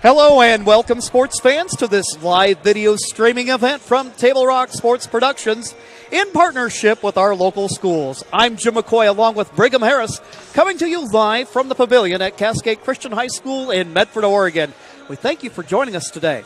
Hello and welcome, sports fans, to this live video streaming event from Table Rock Sports Productions in partnership with our local schools. I'm Jim McCoy along with Brigham Harris, coming to you live from the pavilion at Cascade Christian High School in Medford, Oregon. We thank you for joining us today.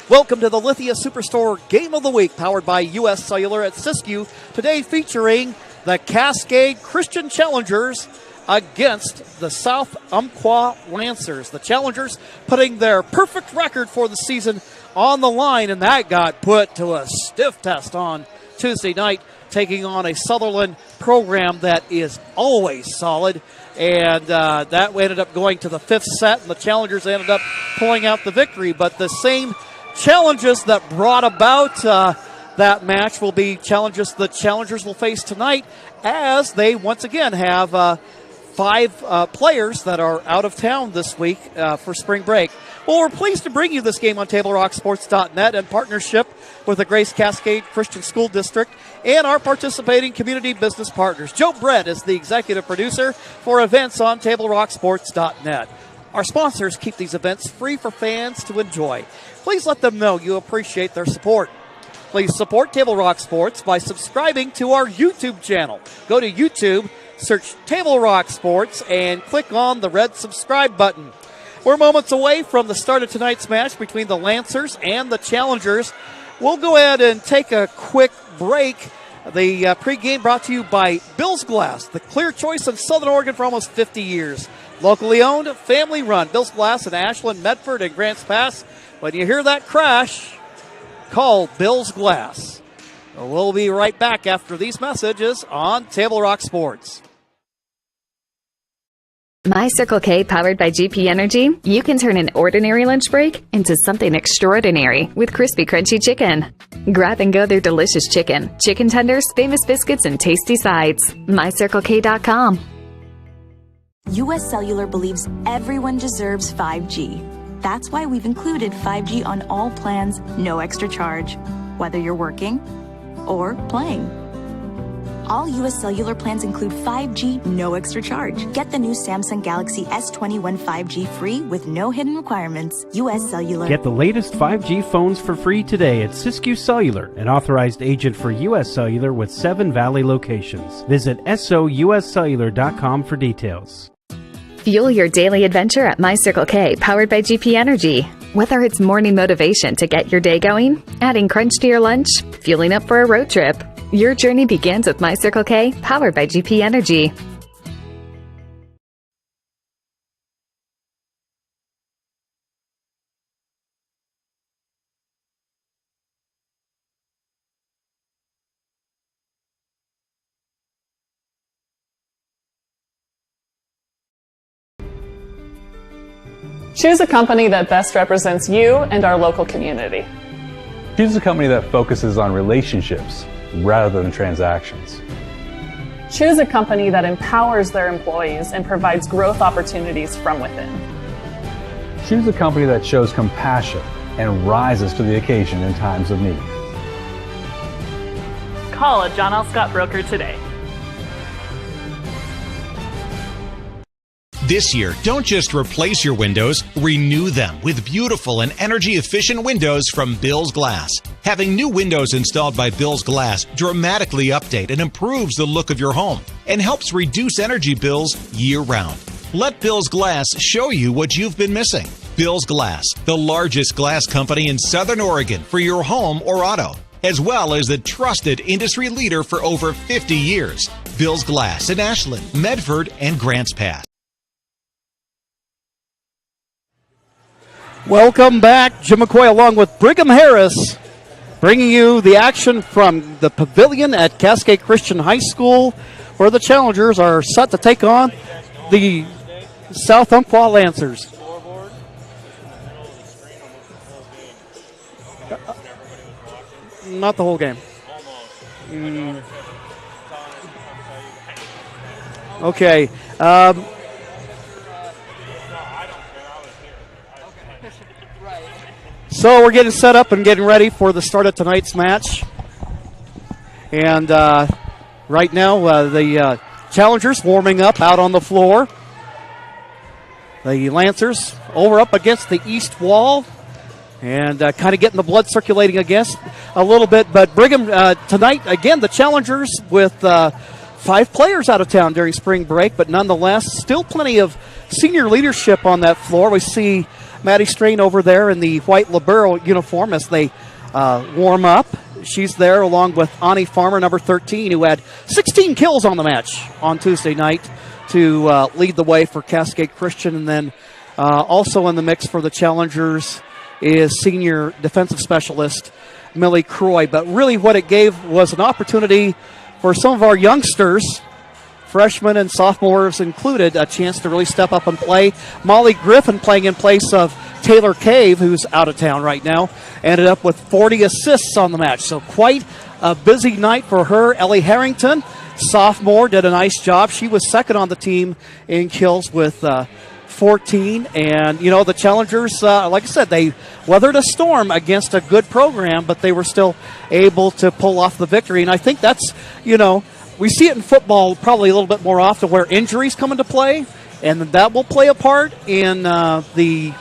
Welcome to the Lithia Superstore Game of the Week, powered by U.S. Cellular at Siskiyou, today featuring the Cascade Christian Challengers against the South Umpqua Lancers. The Challengers putting their perfect record for the season on the line, and that got put to a stiff test on Tuesday night, taking on a Sutherland program that is always solid. And that ended up going to the fifth set, and the Challengers ended up pulling out the victory. But the same challenges that brought about that match will be challenges the Challengers will face tonight, as they once again have five players that are out of town this week for spring break. Well, we're pleased to bring you this game on TableRockSports.net in partnership with the Grace Cascade Christian School District and our participating community business partners. Joe Brett is the executive producer for events on TableRockSports.net. Our sponsors keep these events free for fans to enjoy. Please let them know you appreciate their support. Please support Table Rock Sports by subscribing to our YouTube channel. Go to YouTube, search Table Rock Sports, and click on the red subscribe button. We're moments away from the start of tonight's match between the Lancers and the Challengers. We'll go ahead and take a quick break. The pregame brought to you by Bill's Glass, the clear choice in Southern Oregon for almost 50 years. Locally owned, family run. Bill's Glass in Ashland, Medford, and Grants Pass. When you hear that crash, call Bill's Glass. We'll be right back after these messages on Table Rock Sports. My Circle K, powered by GP Energy, you can turn an ordinary lunch break into something extraordinary with crispy, crunchy chicken. Grab and go their delicious chicken, chicken tenders, famous biscuits, and tasty sides. MyCircleK.com. U.S. Cellular believes everyone deserves 5G. That's why we've included 5G on all plans, no extra charge, whether you're working or playing. All U.S. Cellular plans include 5G, no extra charge. Get the new Samsung Galaxy S21 5G free with no hidden requirements. U.S. Cellular. Get the latest 5G phones for free today at Siskiyou Cellular, an authorized agent for U.S. Cellular with 7 Valley locations. Visit souscellular.com for details. Fuel your daily adventure at My Circle K, powered by GP Energy. Whether it's morning motivation to get your day going, adding crunch to your lunch, fueling up for a road trip, your journey begins with My Circle K, powered by GP Energy. Choose a company that best represents you and our local community. Choose a company that focuses on relationships rather than transactions. Choose a company that empowers their employees and provides growth opportunities from within. Choose a company that shows compassion and rises to the occasion in times of need. Call a John L. Scott broker today. This year, don't just replace your windows, renew them with beautiful and energy-efficient windows from Bill's Glass. Having new windows installed by Bill's Glass dramatically update and improves the look of your home and helps reduce energy bills year-round. Let Bill's Glass show you what you've been missing. Bill's Glass, the largest glass company in Southern Oregon for your home or auto, as well as the trusted industry leader for over 50 years. Bill's Glass in Ashland, Medford, and Grants Pass. Welcome back. Jim McCoy along with Brigham Harris, bringing you the action from the pavilion at Cascade Christian High School, where the Challengers are set to take on the South Umpqua Lancers. Not the whole game. Okay. So we're getting set up and getting ready for the start of tonight's match. And right now, the Challengers warming up out on the floor. The Lancers over up against the east wall and kind of getting the blood circulating against a little bit. But Brigham tonight, again, the challengers with 5 players out of town during spring break, but nonetheless, still plenty of senior leadership on that floor. We see Maddie Strain over there in the white libero uniform as they warm up. She's there along with Ani Farmer, number 13, who had 16 kills on the match on Tuesday night to lead the way for Cascade Christian. And then also in the mix for the challengers is senior defensive specialist Millie Croy. But really what it gave was an opportunity for some of our youngsters, freshmen and sophomores included, a chance to really step up and play. Molly Griffin playing in place of Taylor Cave, who's out of town right now, ended up with 40 assists on the match. So quite a busy night for her. Ellie Harrington, sophomore, did a nice job. She was second on the team in kills with 14. And, the challengers, like I said, they weathered a storm against a good program, but they were still able to pull off the victory. And I think that's, we see it in football probably a little bit more often where injuries come into play, and that will play a part in the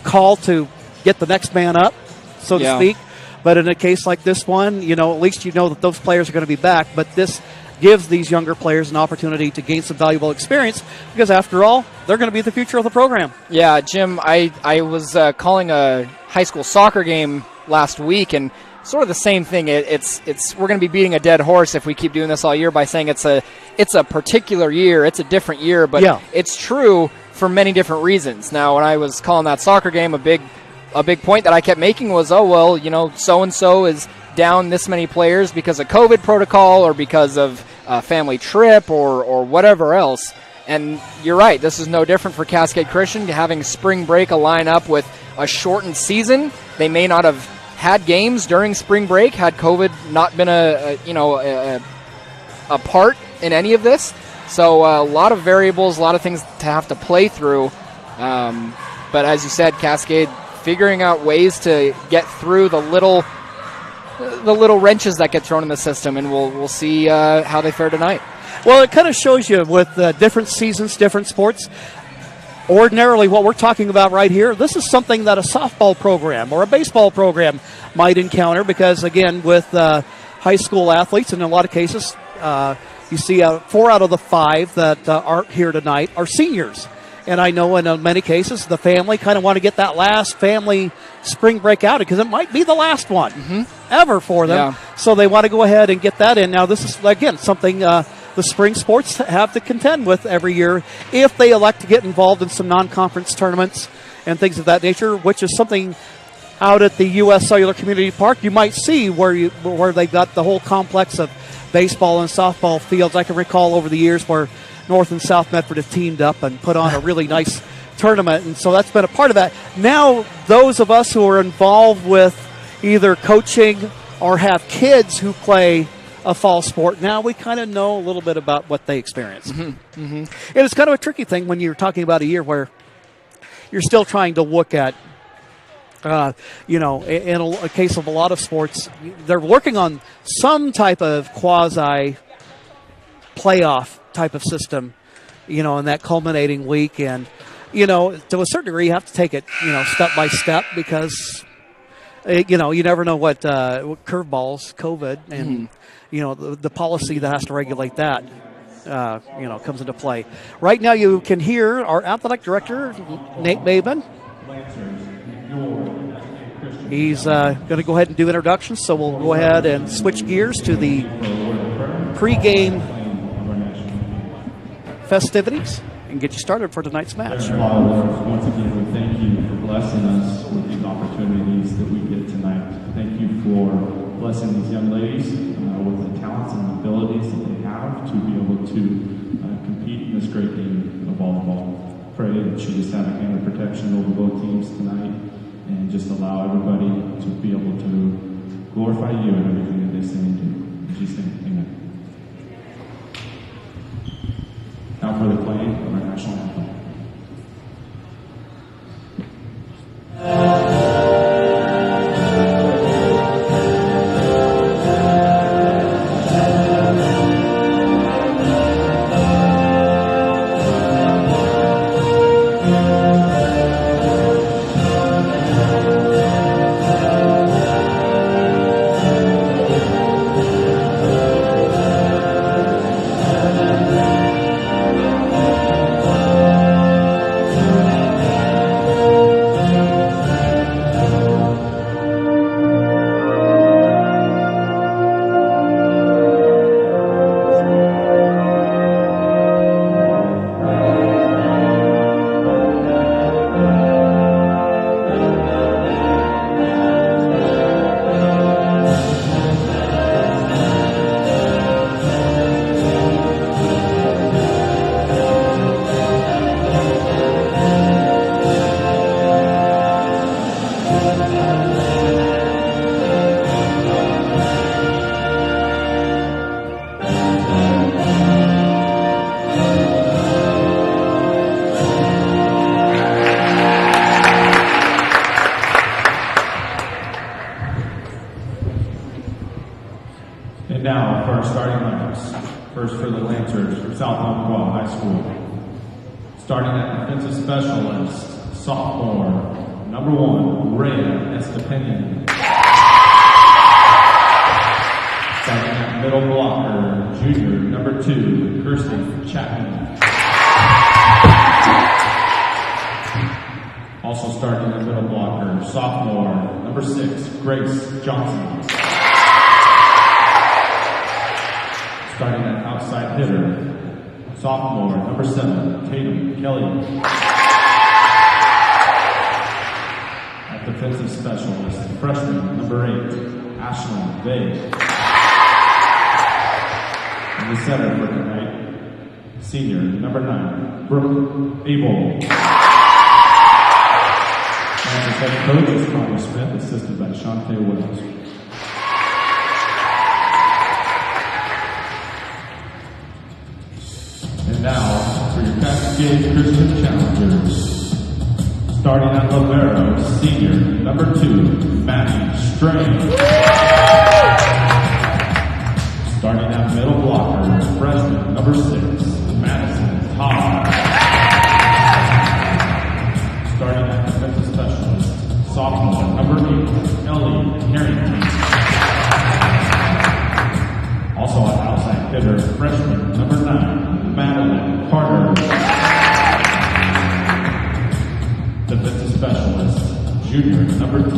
call to get the next man up, so to speak. But in a case like this one, at least that those players are going to be back. But this gives these younger players an opportunity to gain some valuable experience because, after all, they're going to be the future of the program. Yeah, Jim, I was calling a high school soccer game last week, and sort of the same thing. It's we're going to be beating a dead horse if we keep doing this all year by saying it's a particular year, it's a different year, but it's true for many different reasons. Now, when I was calling that soccer game, a big point that I kept making was, so-and-so is down this many players because of COVID protocol or because of a family trip or whatever else. And you're right, this is no different for Cascade Christian, having spring break a lineup with a shortened season. They may not have had games during spring break had COVID not been a part in any of this. So a lot of variables, a lot of things to have to play through. But as you said, Cascade figuring out ways to get through the little wrenches that get thrown in the system, and we'll see how they fare tonight. Well, it kind of shows you with different seasons, different sports. Ordinarily, what we're talking about right here, this is something that a softball program or a baseball program might encounter because, again, with high school athletes, in a lot of cases, you see 4 out of the 5 that aren't here tonight are seniors. And I know in many cases the family kind of want to get that last family spring break out because it might be the last one ever for them. Yeah. So they want to go ahead and get that in. Now, this is, again, something the spring sports have to contend with every year if they elect to get involved in some non-conference tournaments and things of that nature, which is something out at the U.S. Cellular Community Park you might see where they got the whole complex of baseball and softball fields. I can recall over the years where North and South Medford have teamed up and put on a really nice tournament, and so that's been a part of that. Now, those of us who are involved with either coaching or have kids who play a fall sport, now we kind of know a little bit about what they experience. And it's kind of a tricky thing when you're talking about a year where you're still trying to look at, in a case of a lot of sports, they're working on some type of quasi playoff type of system, in that culminating week. And, to a certain degree, you have to take it, step by step because, you never know what curveballs, COVID, and, the policy that has to regulate that, comes into play. Right now you can hear our athletic director, Nate Maben. He's going to go ahead and do introductions, so we'll go ahead and switch gears to the pregame festivities and get you started for tonight's match. Once again, we thank you for blessing us with these opportunities that we get tonight. Thank you for blessing these young ladies with the talents and abilities that they have to be able to compete in this great game of volleyball. Pray that you just have a hand of protection over both teams tonight and just allow everybody to be able to glorify you in everything that they say and do. In Jesus' name, amen. Now for the playing of our national anthem. School. Starting at defensive specialist, sophomore, number 1, Rhea Estepanian. Starting at middle blocker, junior, number 2, Kirsten Chapman. Also starting at middle blocker, sophomore, number 6, Grace Johnson. Starting at outside hitter, sophomore, number 7, Tatum Kelly. At defensive specialist, freshman, number 8, Ashlyn Bay. And the center for tonight, senior, number 9, Brooke Abel. And the head coach is Connie Smith, assisted by Shante Williams. And now, for your Cascade Christian Challengers. Starting at libero, senior, number 2, Maddie Strain. Starting at middle blocker, freshman, number 6, Madison Todd. Starting at defensive specialist, sophomore, number 8, Ellie Harrington. Also at outside hitter, freshman, number 9, Madeline Carter. Defensive specialist, junior, number 10,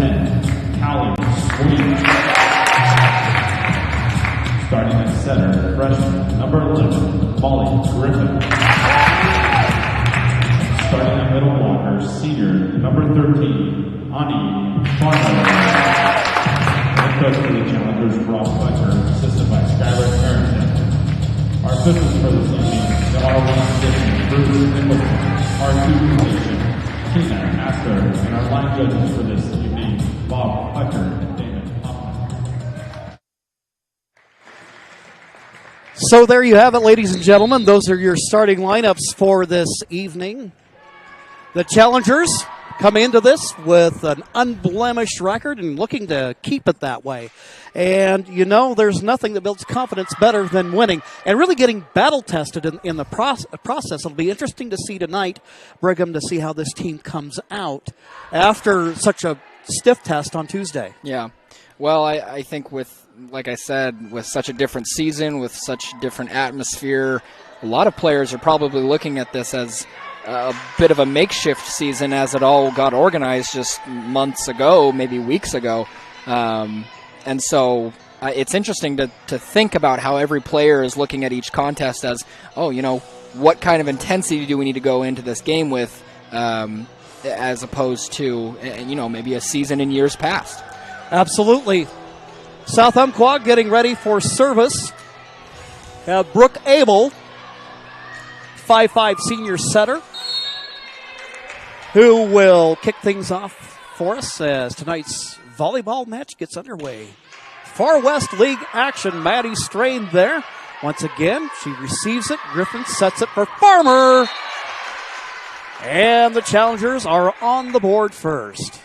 Callie Sweet. Starting at center, freshman, number 11, Molly Griffin. Starting at middle blocker, senior, number 13, Ani Farmer. Head coach for the Challengers, Rob Fletcher, assisted by Skylar Harrington. Our officials for this evening, the R1 position, Bruce Nicholson, R2 position, Tina Astor, and our line judges for this evening, Bob Fletcher and Damon Hoffman. So there you have it, ladies and gentlemen. Those are your starting lineups for this evening. The Challengers come into this with an unblemished record and looking to keep it that way. And, you know, there's nothing that builds confidence better than winning and really getting battle-tested in the process. It'll be interesting to see tonight, Brigham, to see how this team comes out after such a stiff test on Tuesday. Yeah. Well, I think with, like I said, with such a different season, with such a different atmosphere, a lot of players are probably looking at this as a bit of a makeshift season as it all got organized just months ago, maybe weeks ago. And so it's interesting to think about how every player is looking at each contest as, oh, you know, what kind of intensity do we need to go into this game with as opposed to, you know, maybe a season in years past. Absolutely. South Umpqua getting ready for service. Brooke Abel, 5'5" senior setter, who will kick things off for us as tonight's volleyball match gets underway. Far West League action. Maddie Strain there. Once again, she receives it. Griffin sets it for Farmer. And the Challengers are on the board first.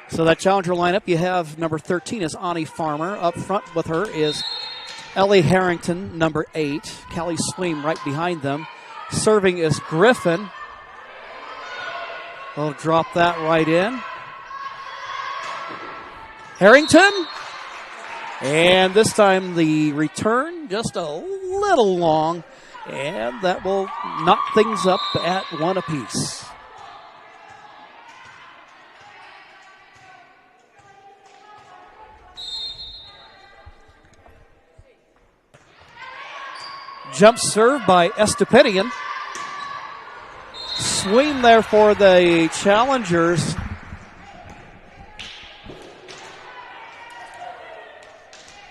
So that Challenger lineup, you have number 13 is Ani Farmer. Up front with her is Ellie Harrington, number 8. Callie Sweem right behind them. Serving is Griffin. They'll drop that right in. Harrington. And this time the return just a little long. And that will knock things up at 1 apiece. Jump serve by Estepanian. Swing there for the Challengers.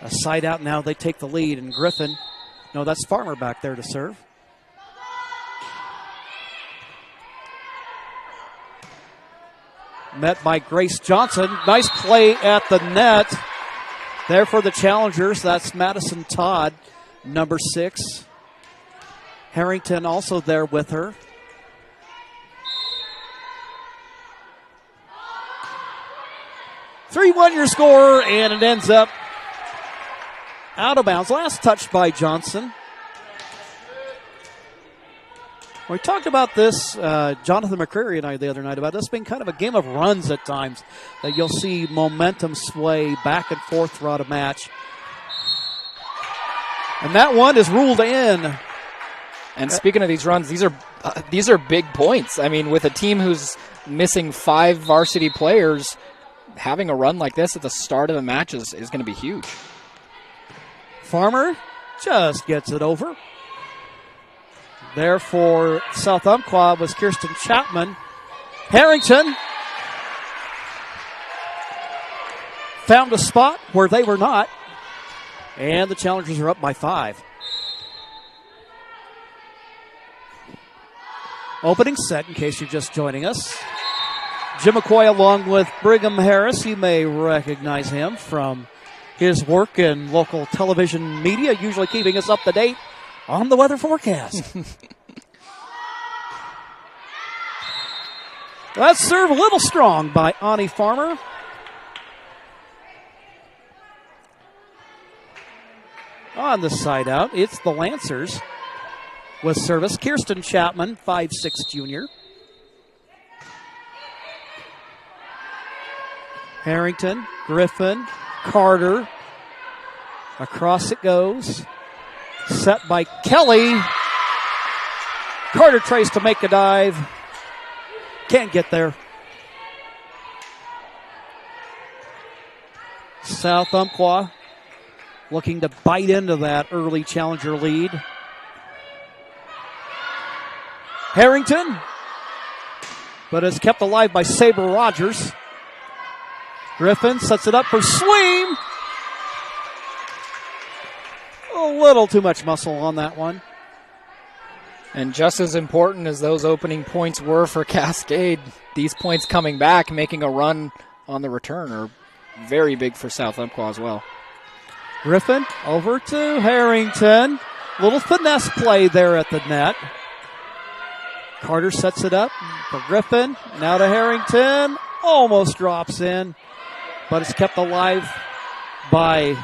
A side out now, they take the lead, and Griffin, no, that's Farmer back there to serve. Met by Grace Johnson. Nice play at the net. There for the Challengers, that's Madison Todd, number 6. Harrington also there with her. (3-1) your score, and it ends up out of bounds. Last touch by Johnson. We talked about this, Jonathan McCreary and I the other night, about this being kind of a game of runs at times, that you'll see momentum sway back and forth throughout a match. And that one is ruled in. And speaking of these runs, these are big points. I mean, with a team who's missing 5 varsity players, having a run like this at the start of the match is going to be huge. Farmer just gets it over. There for South Umpqua was Kirsten Chapman. Harrington found a spot where they were not. And the Challengers are up by 5. Opening set, in case you're just joining us. Jim McCoy along with Brigham Harris. You may recognize him from his work in local television media, usually keeping us up to date on the weather forecast. That serve a little strong by Ani Farmer. On the side out, it's the Lancers with service. Kirsten Chapman, 5'6" junior. Harrington, Griffin, Carter. Across it goes. Set by Kelly. Carter tries to make a dive. Can't get there. South Umpqua looking to bite into that early challenger lead. Harrington, but is kept alive by Sabre Rogers. Griffin sets it up for Sweem. A little too much muscle on that one. And just as important as those opening points were for Cascade, these points coming back, making a run on the return, are very big for South Umpqua as well. Griffin over to Harrington. Little finesse play there at the net. Carter sets it up for Griffin. Now to Harrington. Almost drops in, but it's kept alive by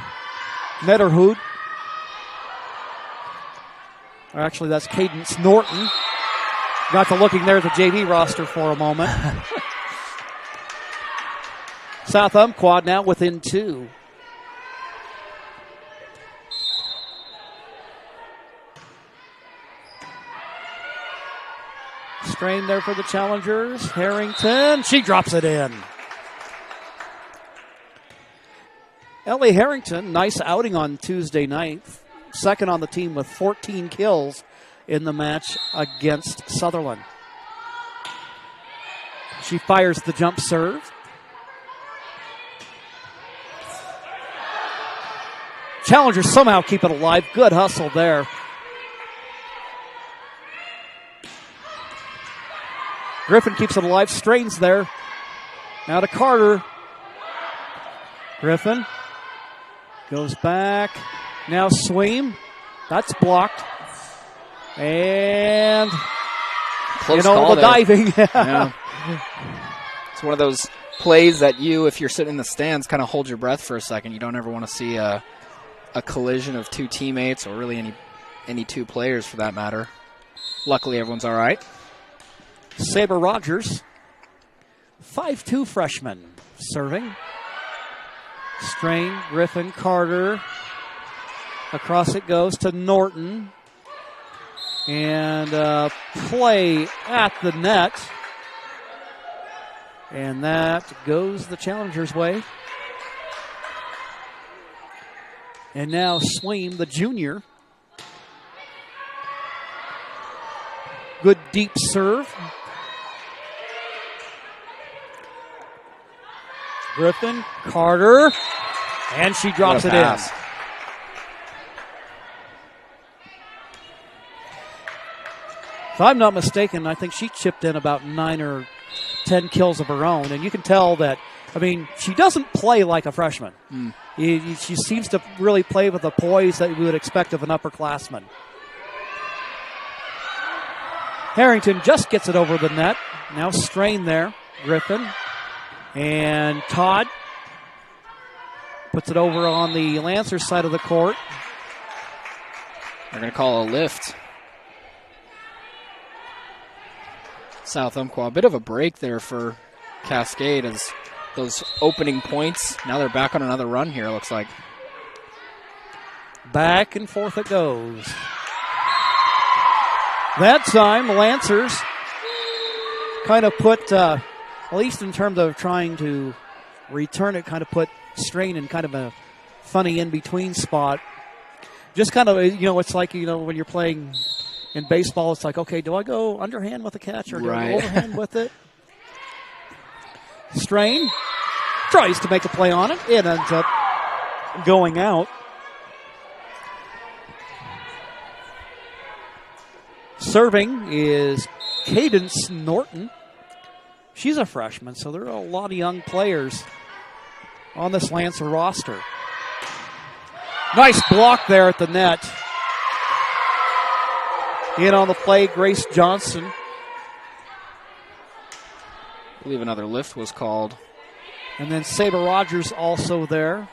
Netterhood. Or actually, that's Cadence Norton. Got to looking there at the JV roster for a moment. South Umpqua now within 2. Strain there for the Challengers. Harrington, she drops it in. Ellie Harrington, nice outing on Tuesday night. Second on the team with 14 kills in the match against Sutherland. She fires the jump serve. Challengers somehow keep it alive. Good hustle there. Griffin keeps it alive, strains there. Now to Carter. Griffin goes back. Now Sweem. That's blocked. And close the call there. diving. Yeah. It's one of those plays that you, if you're sitting in the stands, kind of hold your breath for a second. You don't ever want to see a collision of 2 teammates, or really any 2 players for that matter. Luckily, everyone's all right. Sabre Rogers, 5'2" freshman, serving. Strain, Griffin, Carter. Across it goes to Norton. And play at the net. And that goes the Challengers' way. And now Sweem, the junior. Good deep serve. Griffin, Carter, and she drops it in. If I'm not mistaken, I think she chipped in about 9 or 10 kills of her own, and you can tell that, she doesn't play like a freshman. She seems to really play with the poise that we would expect of an upperclassman. Harrington just gets it over the net. Now Strain there. Griffin. And Todd puts it over on the Lancers side of the court. They're going to call a lift. South Umpqua. A bit of a break there for Cascade as those opening points. Now they're back on another run here, it looks like. Back and forth it goes. That time, the Lancers kind of put, at least in terms of trying to return it, kind of put strain in kind of a funny in-between spot. Just kind of, it's like, when you're playing in baseball, it's like, okay, do I go underhand with the catch or do I go overhand with it? Strain tries to make a play on it. It ends up going out. Serving is Cadence Norton. She's a freshman, so there are a lot of young players on this Lancer roster. Nice block there at the net. In on the play, Grace Johnson. I believe another lift was called. And then Sabre Rogers also there.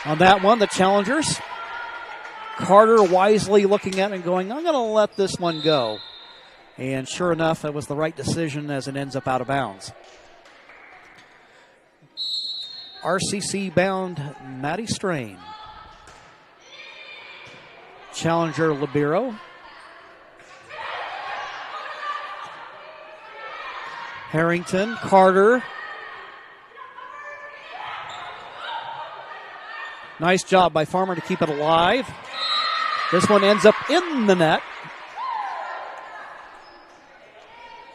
On that one, the challengers. Carter wisely looking at it and going, I'm going to let this one go. And sure enough, it was the right decision as it ends up out of bounds. RCC bound Maddie Strain. Challenger Libero. Harrington, Carter. Nice job by Farmer to keep it alive. This one ends up in the net.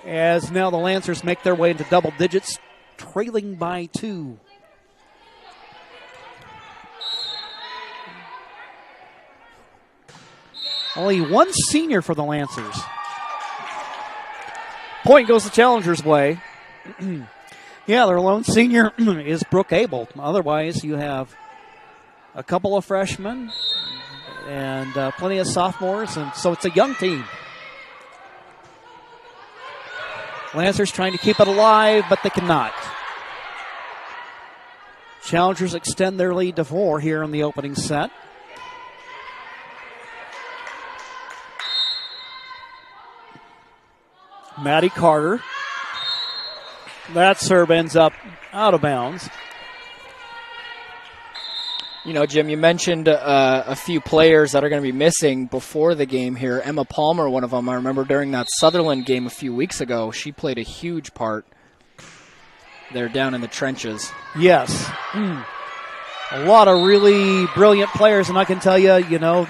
As now the Lancers make their way into double digits, trailing by 2. Only one senior for the Lancers. Point goes the Challengers' way. Yeah, their lone senior is Brooke Abel. Otherwise, you have a couple of freshmen and plenty of sophomores, and so it's a young team. Lancers trying to keep it alive, but they cannot. Challengers extend their lead to 4 here in the opening set. Maddie Carter. That serve ends up out of bounds. Jim, you mentioned a few players that are going to be missing before the game here. Emma Palmer, one of them. I remember during that Sutherland game a few weeks ago, she played a huge part there down in the trenches. Yes. A lot of really brilliant players, and I can tell you,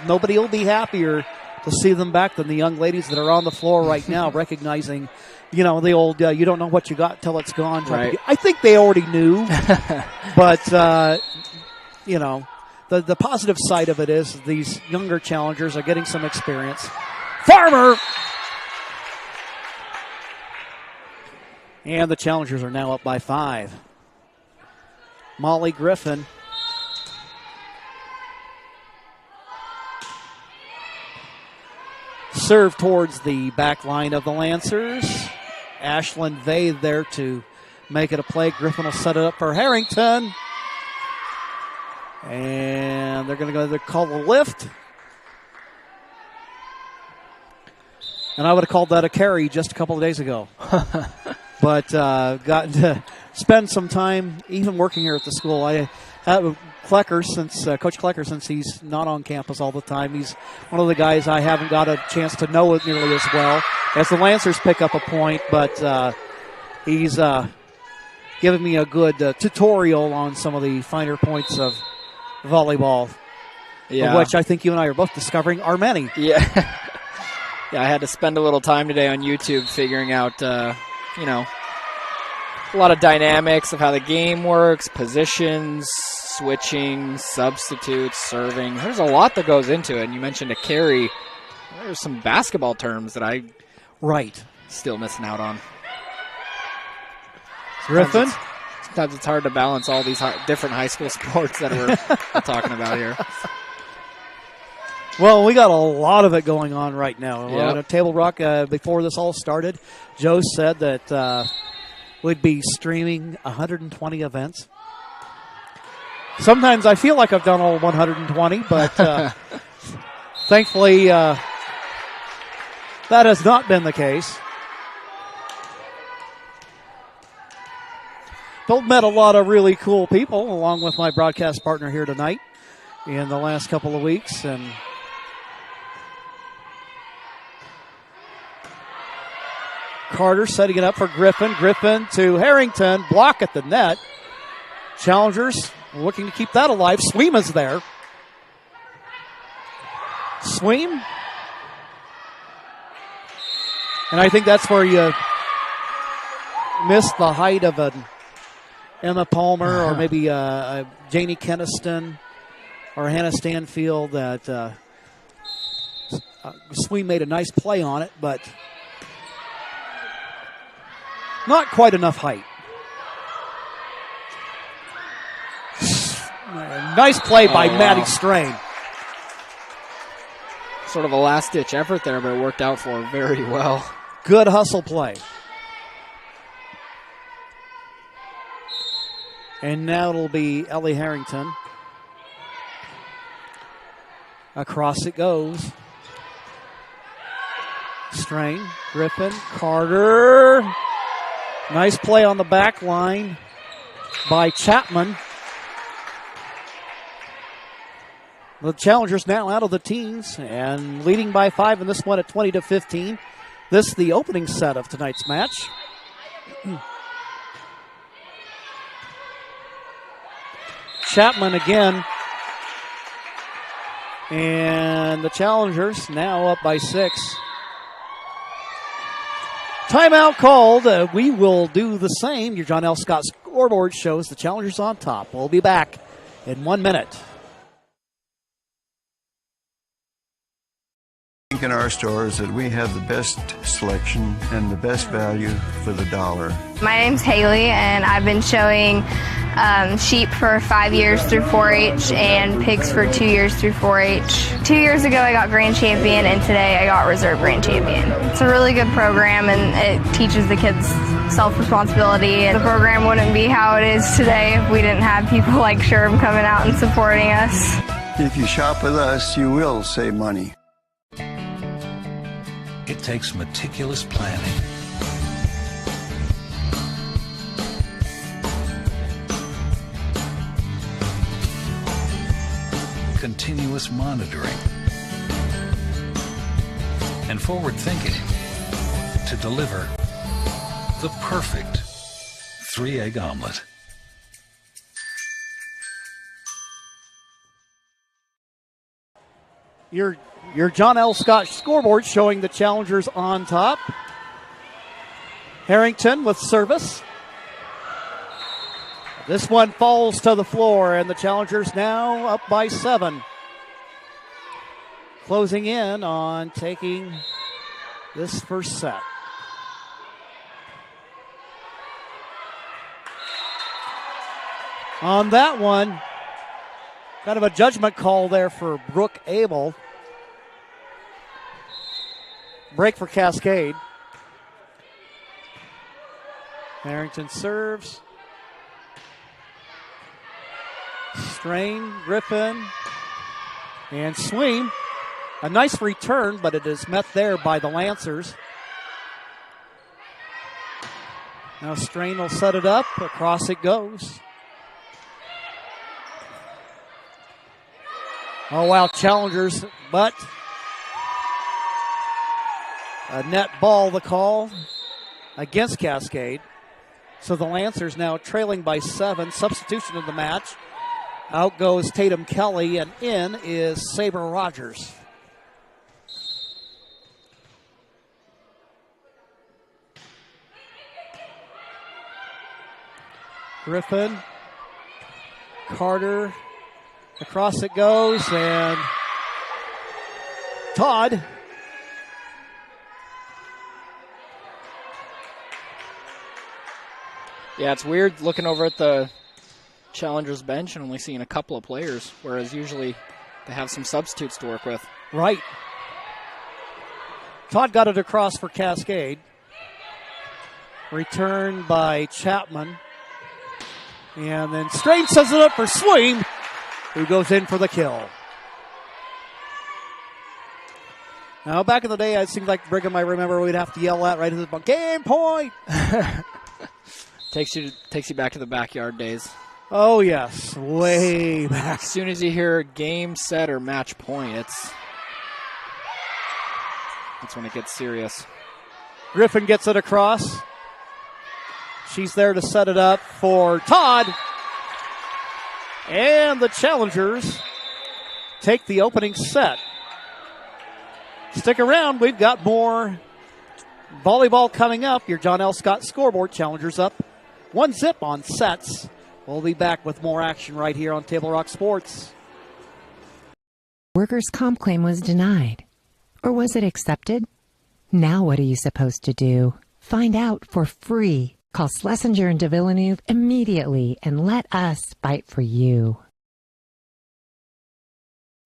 nobody will be happier to see them back than the young ladies that are on the floor right now, recognizing, the old, you don't know what you got till it's gone. Right. I think they already knew, but, the positive side of it is these younger challengers are getting some experience. Farmer! And the challengers are now up by 5. Molly Griffin. Serve towards the back line of the Lancers. Ashlyn Vey there to make it a play. Griffin will set it up for Harrington. And they're going to go call the lift. And I would have called that a carry just a couple of days ago. But gotten to spend some time even working here at the school. I have Klecker, Coach Klecker, since he's not on campus all the time. He's one of the guys I haven't got a chance to know nearly as well as the Lancers pick up a point. But he's given me a good tutorial on some of the finer points of volleyball, of which I think you and I are both discovering are many. Yeah. Yeah, I had to spend a little time today on YouTube figuring out, a lot of dynamics of how the game works, positions, switching, substitutes, serving. There's a lot that goes into it. And you mentioned a carry. There's some basketball terms that I still missing out on. Griffin? Sometimes it's hard to balance all these different high school sports that we're talking about here. Well, we got a lot of it going on right now. Yep. At Table Rock, before this all started, Joe said that we'd be streaming 120 events. Sometimes I feel like I've done all 120, but Thankfully, that has not been the case. I've met a lot of really cool people along with my broadcast partner here tonight in the last couple of weeks. And Carter setting it up for Griffin. Griffin to Harrington. Block at the net. Challengers looking to keep that alive. Sweem is there. Sweem. And I think that's where you missed the height of an Emma Palmer or maybe Janie Keniston or Hannah Stanfield. That Sweem made a nice play on it, but not quite enough height. Nice play by Maddie Strain. Sort of a last-ditch effort there, but it worked out for her very well. Good hustle play. And now it'll be Ellie Harrington. Across it goes. Strain, Griffin, Carter. Nice play on the back line by Chapman. The Challengers now out of the teens and leading by 5 in this one at 20-15. This is the opening set of tonight's match. Chapman again. And the Challengers now up by 6. Timeout called. We will do the same. Your John L. Scott scoreboard shows the Challengers on top. We'll be back in 1 minute. In our stores that we have the best selection and the best value for the dollar. My name's Haley, and I've been showing sheep for 5 years through 4-H and pigs for 2 years through 4-H. 2 years ago I got grand champion, and today I got reserve grand champion. It's a really good program, and it teaches the kids self-responsibility. The program wouldn't be how it is today if we didn't have people like Sherb coming out and supporting us. If you shop with us, you will save money. It takes meticulous planning, continuous monitoring, and forward thinking to deliver the perfect 3-egg omelet. Your John L. Scott scoreboard showing the Challengers on top. Harrington with service. This one falls to the floor, and the Challengers now up by 7. Closing in on taking this first set. On that one, kind of a judgment call there for Brooke Abel. Break for Cascade. Harrington serves. Strain, Griffin, and Sweem. A nice return, but it is met there by the Lancers. Now Strain will set it up. Across it goes. Oh, wow, Challengers, but a net ball, the call against Cascade. So the Lancers now trailing by 7. Substitution of the match. Out goes Tatum Kelly, and in is Sabre Rogers. Griffin, Carter, across it goes, and Todd. Yeah, it's weird looking over at the Challengers bench and only seeing a couple of players, whereas usually they have some substitutes to work with. Right. Todd got it across for Cascade. Returned by Chapman. And then Strain sets it up for Sweem, who goes in for the kill. Now, back in the day, it seemed like Brigham, I remember we'd have to yell that right at the game point. Takes you back to the backyard days. Oh, yes, way back. As soon as you hear game, set, or match point, that's when it gets serious. Griffin gets it across. She's there to set it up for Todd. And the challengers take the opening set. Stick around. We've got more volleyball coming up. Your John L. Scott scoreboard. Challengers up 1-0 on sets. We'll be back with more action right here on Table Rock Sports. Workers' comp claim was denied. Or was it accepted? Now what are you supposed to do? Find out for free. Call Schlesinger and de Villeneuve immediately and let us fight for you.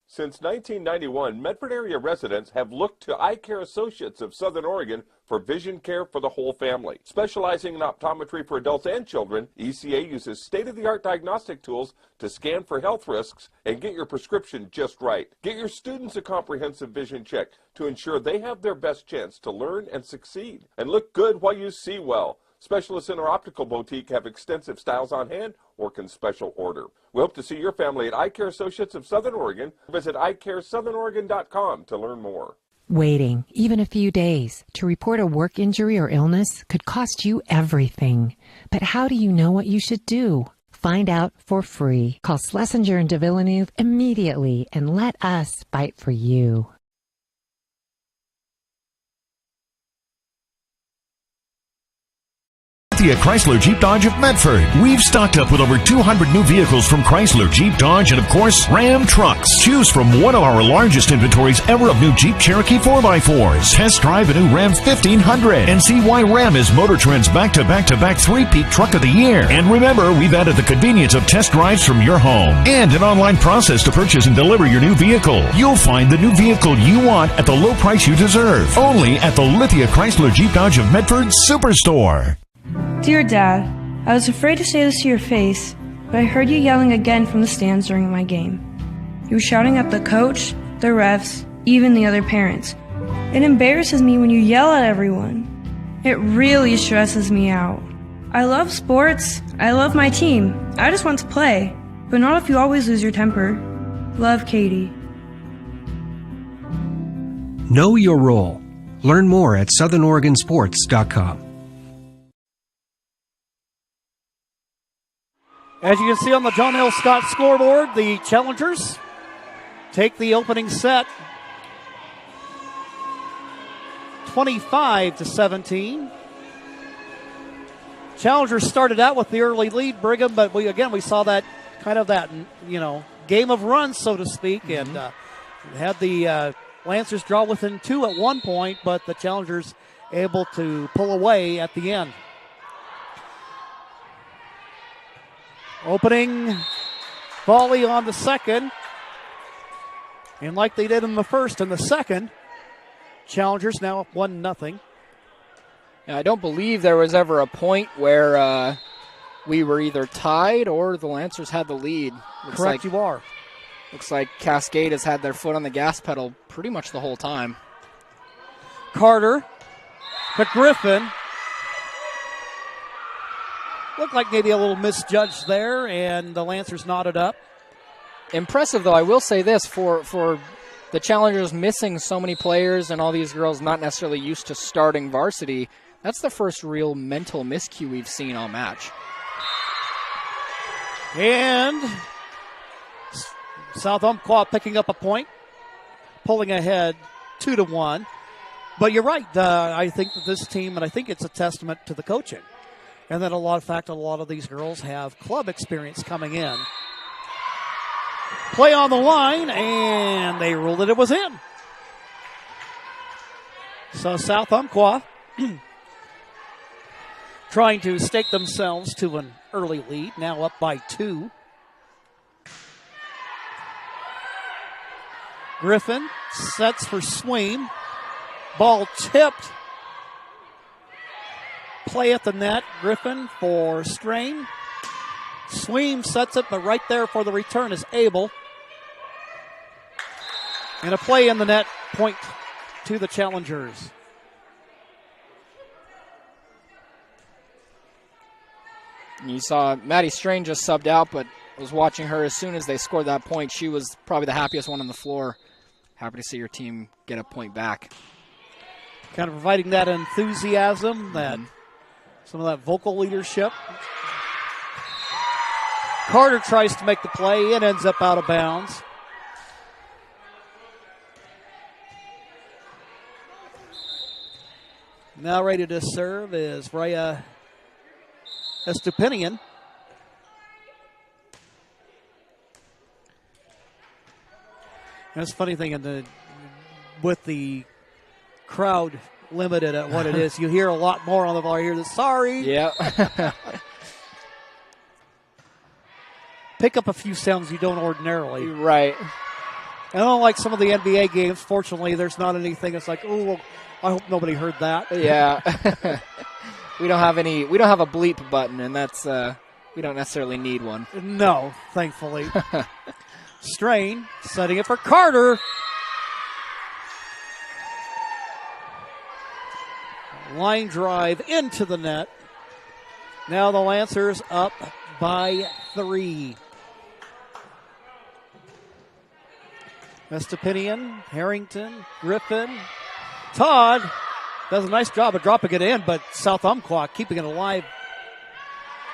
Since 1991, Medford area residents have looked to Eye Care Associates of Southern Oregon for vision care for the whole family. Specializing in optometry for adults and children, ECA uses state-of-the-art diagnostic tools to scan for health risks and get your prescription just right. Get your students a comprehensive vision check to ensure they have their best chance to learn and succeed. And look good while you see well. Specialists in our optical boutique have extensive styles on hand or can special order. We hope to see your family at Eye Care Associates of Southern Oregon. Visit eyecaresouthern.com to learn more. Waiting, even a few days, to report a work injury or illness could cost you everything. But how do you know what you should do? Find out for free. Call Schlesinger and de Villeneuve immediately and let us fight for you. Chrysler Jeep Dodge of Medford. We've stocked up with over 200 new vehicles from Chrysler, Jeep, Dodge, and of course, Ram trucks. Choose from one of our largest inventories ever of new Jeep Cherokee 4x4s. Test drive a new Ram 1500 and see why Ram is Motor Trend's back-to-back-to-back three-peak truck of the year. And remember, we've added the convenience of test drives from your home and an online process to purchase and deliver your new vehicle. You'll find the new vehicle you want at the low price you deserve. Only at the Lithia Chrysler Jeep Dodge of Medford Superstore. Dear Dad, I was afraid to say this to your face, but I heard you yelling again from the stands during my game. You were shouting at the coach, the refs, even the other parents. It embarrasses me when you yell at everyone. It really stresses me out. I love sports. I love my team. I just want to play, but not if you always lose your temper. Love, Katie. Know your role. Learn more at southernoregonsports.com. As you can see on the John L. Scott scoreboard, the challengers take the opening set 25-17. Challengers started out with the early lead, Brigham, but we saw that kind of that, game of runs, so to speak, and had the Lancers draw within 2 at one point, but the challengers able to pull away at the end. Opening volley on the second. And like they did in the first and the second, challengers now up 1-0. Yeah, I don't believe there was ever a point where we were either tied or the Lancers had the lead. Correct, you are. Looks like Cascade has had their foot on the gas pedal pretty much the whole time. Carter to Griffin. Looked like maybe a little misjudged there, and the Lancers knotted up. Impressive, though, I will say this, for the challengers missing so many players and all these girls not necessarily used to starting varsity, that's the first real mental miscue we've seen all match. And South Umpqua picking up a point, pulling ahead 2-1. But you're right, I think that this team, and I think it's a testament to the coaching. And then a lot of these girls have club experience coming in. Play on the line, and they ruled it was in. So South Umpqua trying to stake themselves to an early lead, now up by 2. Griffin sets for Sweem. Ball tipped. Play at the net. Griffin for Strain. Sweem sets it, but right there for the return is Abel. And a play in the net, point to the Challengers. You saw Maddie Strain just subbed out, but I was watching her as soon as they scored that point. She was probably the happiest one on the floor. Happy to see your team get a point back. Kind of providing that enthusiasm, that some of that vocal leadership. Carter tries to make the play and ends up out of bounds. Now ready to serve is Rhea Estupinian. That's a funny thing with the crowd limited at what it is. You hear a lot more on the ball. You hear the sorry. Yeah. Pick up a few sounds you don't ordinarily. Right. And unlike some of the NBA games, fortunately, there's not anything that's like, oh, well, I hope nobody heard that. Yeah. We don't have a bleep button, and that's we don't necessarily need one. No, thankfully. Strain setting it for Carter. Line drive into the net. Now the Lancers up by 3. Estepinian, Harrington, Griffin. Todd does a nice job of dropping it in, but South Umpqua keeping it alive.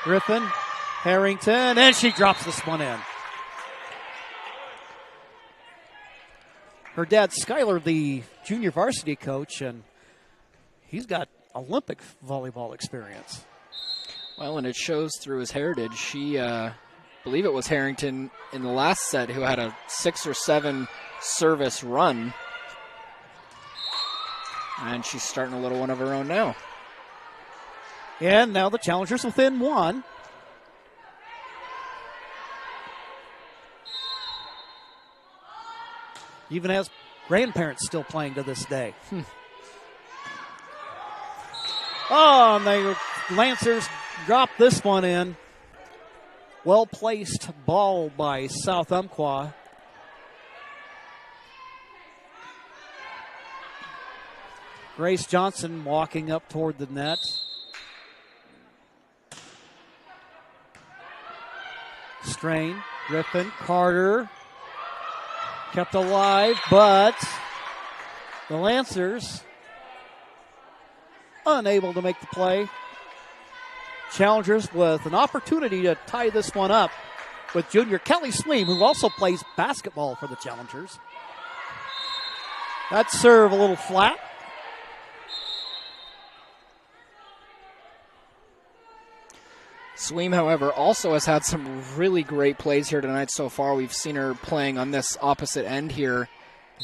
Griffin, Harrington, and she drops this one in. Her dad, Skylar, the junior varsity coach, and he's got Olympic volleyball experience. Well, and it shows through his heritage. She, believe it was Harrington in the last set who had a 6 or 7 service run. And she's starting a little one of her own now. And now the Challengers within 1. Even has grandparents still playing to this day. Oh, and the Lancers drop this one in. Well-placed ball by South Umpqua. Grace Johnson walking up toward the net. Strain, Griffin, Carter. Kept alive, but the Lancers unable to make the play. Challengers with an opportunity to tie this one up with junior Kelly Sleem, who also plays basketball for the Challengers. That serve a little flat. Sweem, however, also has had some really great plays here tonight so far. We've seen her playing on this opposite end here.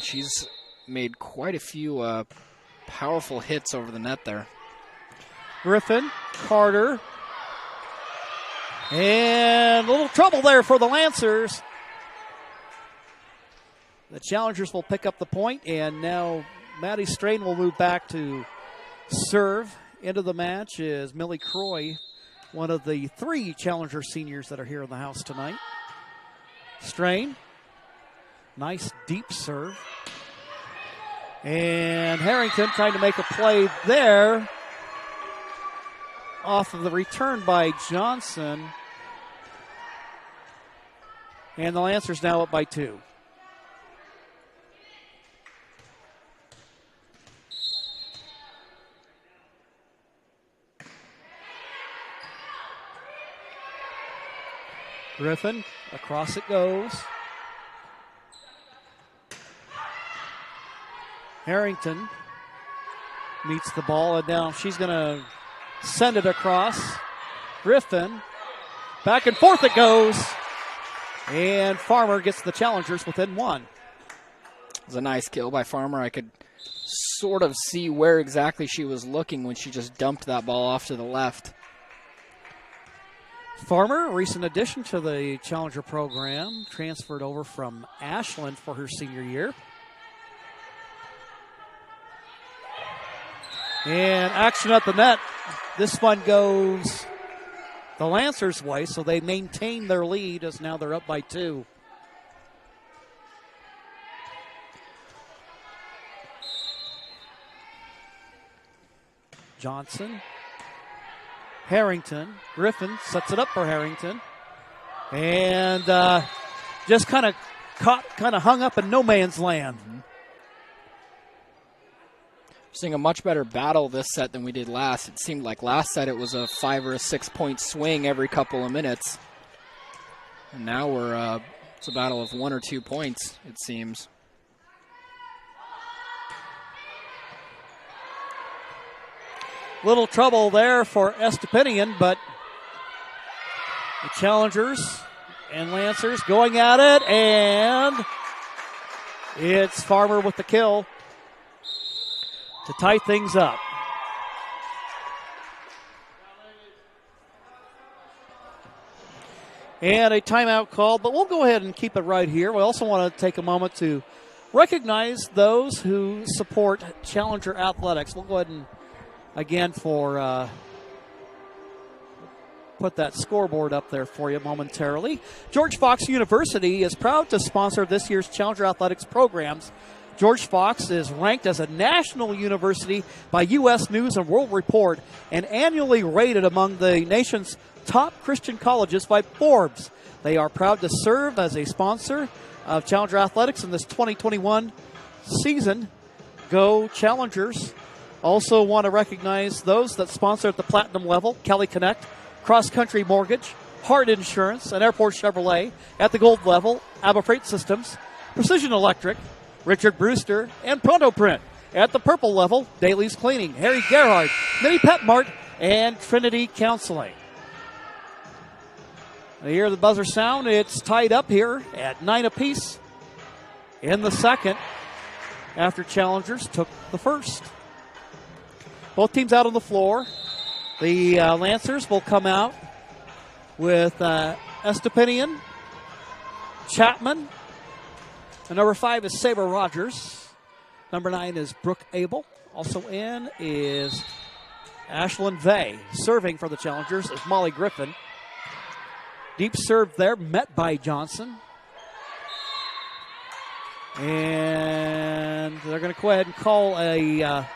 She's made quite a few powerful hits over the net there. Griffin, Carter, and a little trouble there for the Lancers. The Challengers will pick up the point, and now Maddie Strain will move back to serve. Into the match is Millie Croy, one of the 3 Challenger seniors that are here in the house tonight. Strain, nice deep serve. And Harrington trying to make a play there off of the return by Johnson. And the Lancers now up by 2. Griffin, across it goes. Harrington meets the ball, and now she's going to send it across. Griffin, back and forth it goes. And Farmer gets the Challengers within 1. It was a nice kill by Farmer. I could sort of see where exactly she was looking when she just dumped that ball off to the left. Farmer, a recent addition to the Challenger program, transferred over from Ashland for her senior year. And action at the net. This one goes the Lancers' way, so they maintain their lead as now they're up by 2. Johnson. Harrington. Griffin sets it up for Harrington. And just kind of hung up in no man's land. Seeing a much better battle this set than we did last. It seemed like last set it was a 5 or a 6 point swing every couple of minutes. And now it's a battle of 1 or 2 points, it seems. Little trouble there for Estepinian, but the challengers and Lancers going at it, and it's Farmer with the kill to tie things up. And a timeout called, but we'll go ahead and keep it right here. We also want to take a moment to recognize those who support Challenger Athletics. We'll go ahead and, again, put that scoreboard up there for you momentarily. George Fox University is proud to sponsor this year's Challenger Athletics programs. George Fox is ranked as a national university by U.S. News and World Report and annually rated among the nation's top Christian colleges by Forbes. They are proud to serve as a sponsor of Challenger Athletics in this 2021 season. Go Challengers. Also want to recognize those that sponsor at the platinum level: Kelly Connect, Cross Country Mortgage, Hart Insurance, and Airport Chevrolet. At the gold level, Abba Freight Systems, Precision Electric, Richard Brewster, and Pronto Print. At the purple level, Daly's Cleaning, Harry Gerhard, Mini Pet Mart, and Trinity Counseling. You hear the buzzer sound. It's tied up here at 9 apiece in the second after Challengers took the first. Both teams out on the floor. The Lancers will come out with Estepinian, Chapman. And number 5 is Sabre Rogers. Number 9 is Brooke Abel. Also in is Ashlyn Vey. Serving for the Challengers is Molly Griffin. Deep serve there, met by Johnson. And they're going to go ahead and call a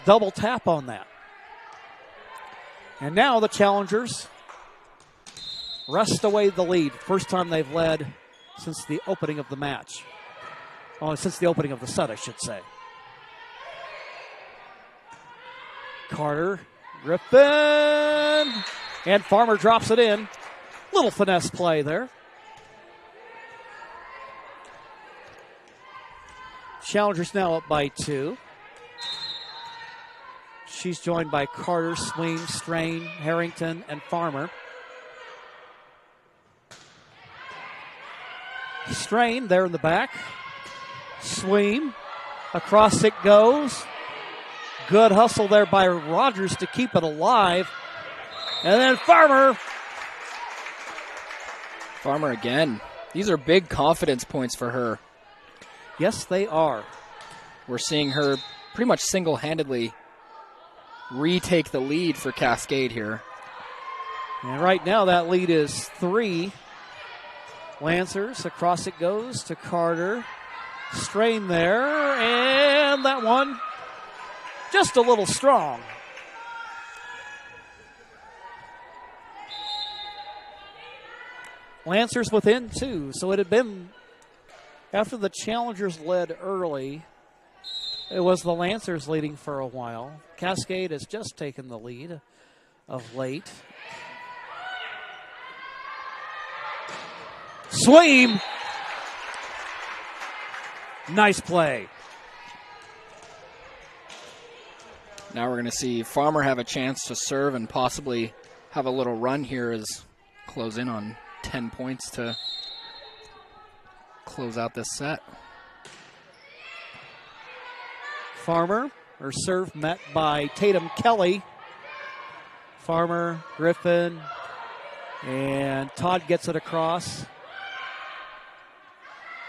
double tap on that. And now the Challengers wrest away the lead. First time they've led since the opening of the match. Oh, since the opening of the set, I should say. Carter, Griffin, and Farmer drops it in. Little finesse play there. Challengers now up by 2. She's joined by Carter, Sweem, Strain, Harrington, and Farmer. Strain there in the back. Sweem. Across it goes. Good hustle there by Rogers to keep it alive. And then Farmer. Farmer again. These are big confidence points for her. Yes, they are. We're seeing her pretty much single-handedly retake the lead for Cascade here. And right now that lead is 3. Lancers, across it goes to Carter. Strain there, and that one just a little strong. Lancers within 2, so it had been, after the Challengers led early, it was the Lancers leading for a while. Cascade has just taken the lead of late. Sweem! Nice play. Now we're going to see Farmer have a chance to serve and possibly have a little run here as close in on 10 points to close out this set. Farmer, her serve met by Tatum Kelly. Farmer, Griffin, and Todd gets it across.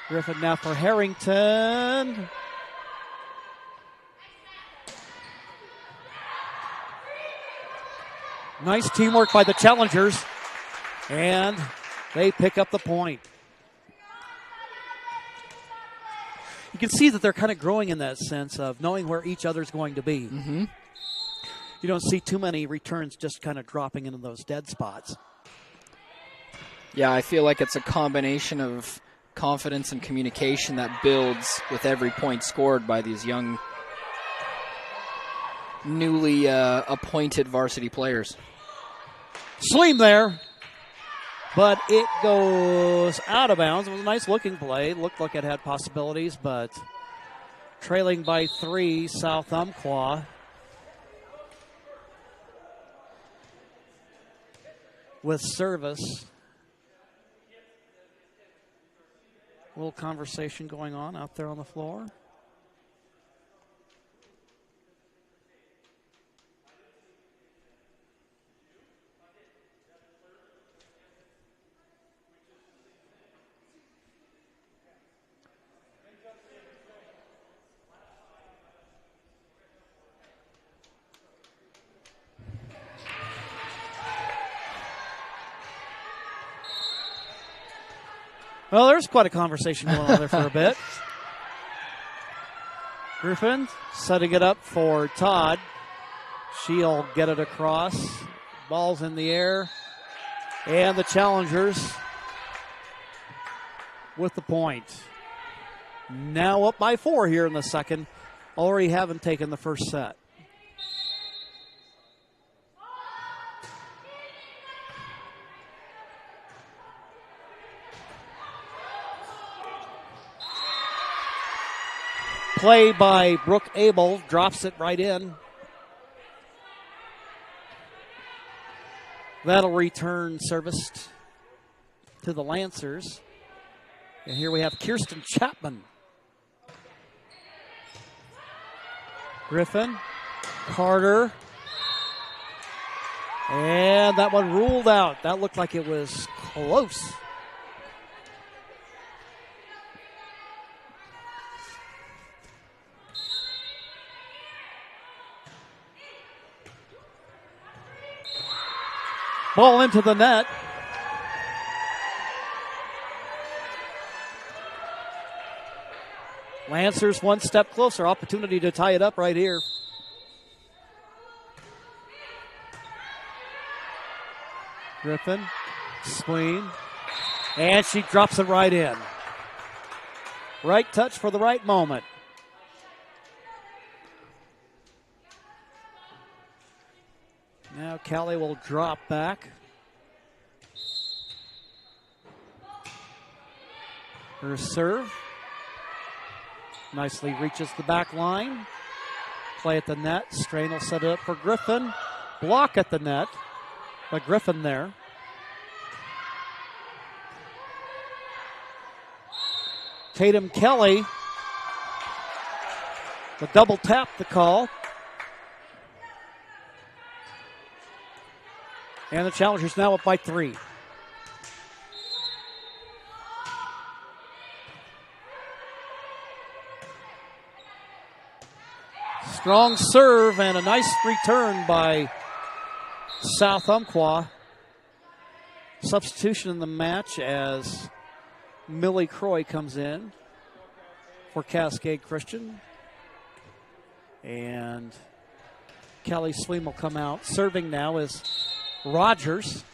Griffin now for Harrington. Nice teamwork by the Challengers. And they pick up the point. You can see that they're kind of growing in that sense of knowing where each other's going to be. Mm-hmm. you don't see too many returns just kind of dropping into those dead spots. Yeah, I feel like it's a combination of confidence and communication that builds with every point scored by these young, newly appointed varsity players. Sleem there, but it goes out of bounds. It was a nice looking play. Looked like it had possibilities, but trailing by 3, South Umpqua. With service. A little conversation going on out there on the floor. Well, there's quite a conversation going on there for a bit. Griffin setting it up for Todd. She'll get it across. Ball's in the air. And the challengers with the point. Now up by 4 here in the second. Already haven't taken the first set. Play by Brooke Abel, drops it right in. That'll return serviced to the Lancers. And here we have Kirsten Chapman. Griffin, Carter. And that one ruled out. That looked like it was close. Ball into the net. Lancers one step closer. Opportunity to tie it up right here. Griffin, swing, and she drops it right in. Right touch for the right moment. Now Callie will drop back. Her serve. Nicely reaches the back line. Play at the net. Strain will set it up for Griffin. Block at the net by Griffin there. Tatum Kelly. The double tap the call. And the Challengers now up by 3. Strong serve and a nice return by South Umpqua. Substitution in the match as Millie Croy comes in for Cascade Christian. And Kelly Sleem will come out. Serving now is Rogers.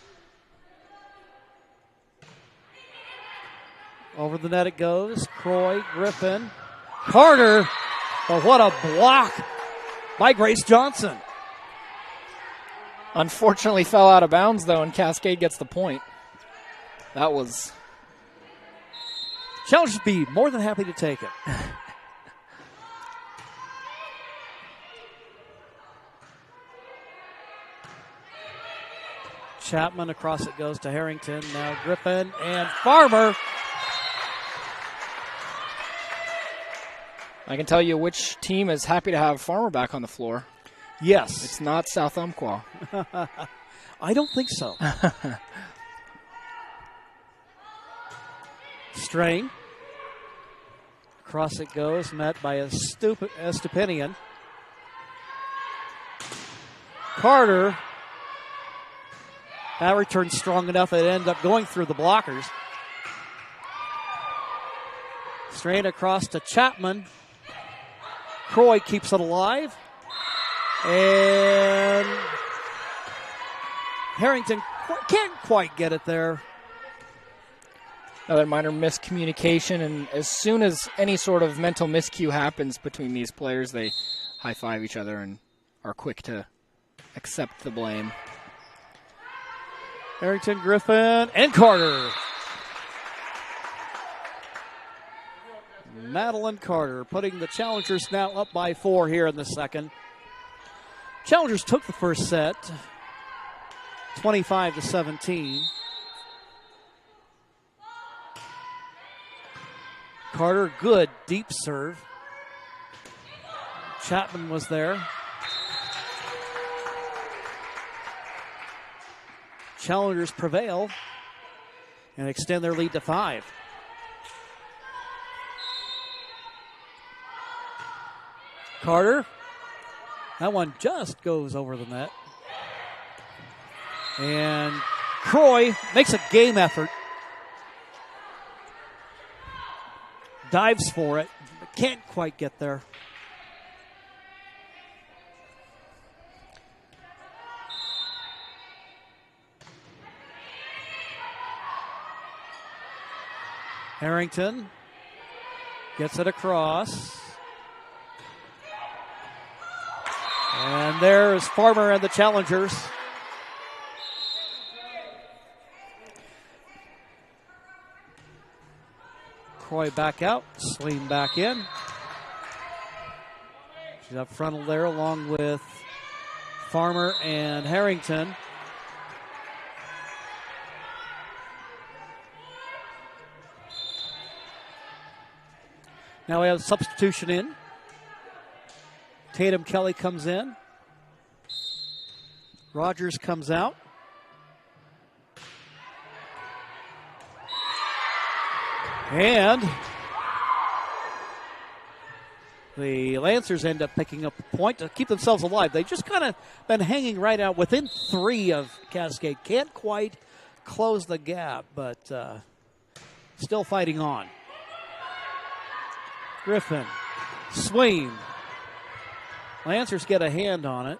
Over the net it goes. Croy, Griffin, Carter. But what a block by Grace Johnson. Unfortunately fell out of bounds, though, and Cascade gets the point. That was... Challengers be more than happy to take it. Chapman across it goes to Harrington. Now Griffin and Farmer. I can tell you which team is happy to have Farmer back on the floor. Yes. It's not South Umpqua. I don't think so. Strain. Across it goes, met by a Estepinian. Carter. That return strong enough it ended up going through the blockers. Strain across to Chapman. Croy keeps it alive. And Harrington can't quite get it there. Another minor miscommunication, and as soon as any sort of mental miscue happens between these players, they high-five each other and are quick to accept the blame. Harrington, Griffin, and Carter. Madeline Carter putting the Challengers now up by 4 here in the second. Challengers took the first set, 25-17. Carter, good deep serve. Chapman was there. Challengers prevail and extend their lead to 5. Carter, that one just goes over the net. And Croy makes a game effort. Dives for it, but can't quite get there. Harrington gets it across. And there's Farmer and the Challengers. Croy back out, Swain back in. She's up frontal there along with Farmer and Harrington. Now we have a substitution in. Tatum Kelly comes in. Rogers comes out. And the Lancers end up picking up a point to keep themselves alive. They just kind of been hanging right out within 3 of Cascade. Can't quite close the gap, but still fighting on. Griffin, Swain. Lancers get a hand on it.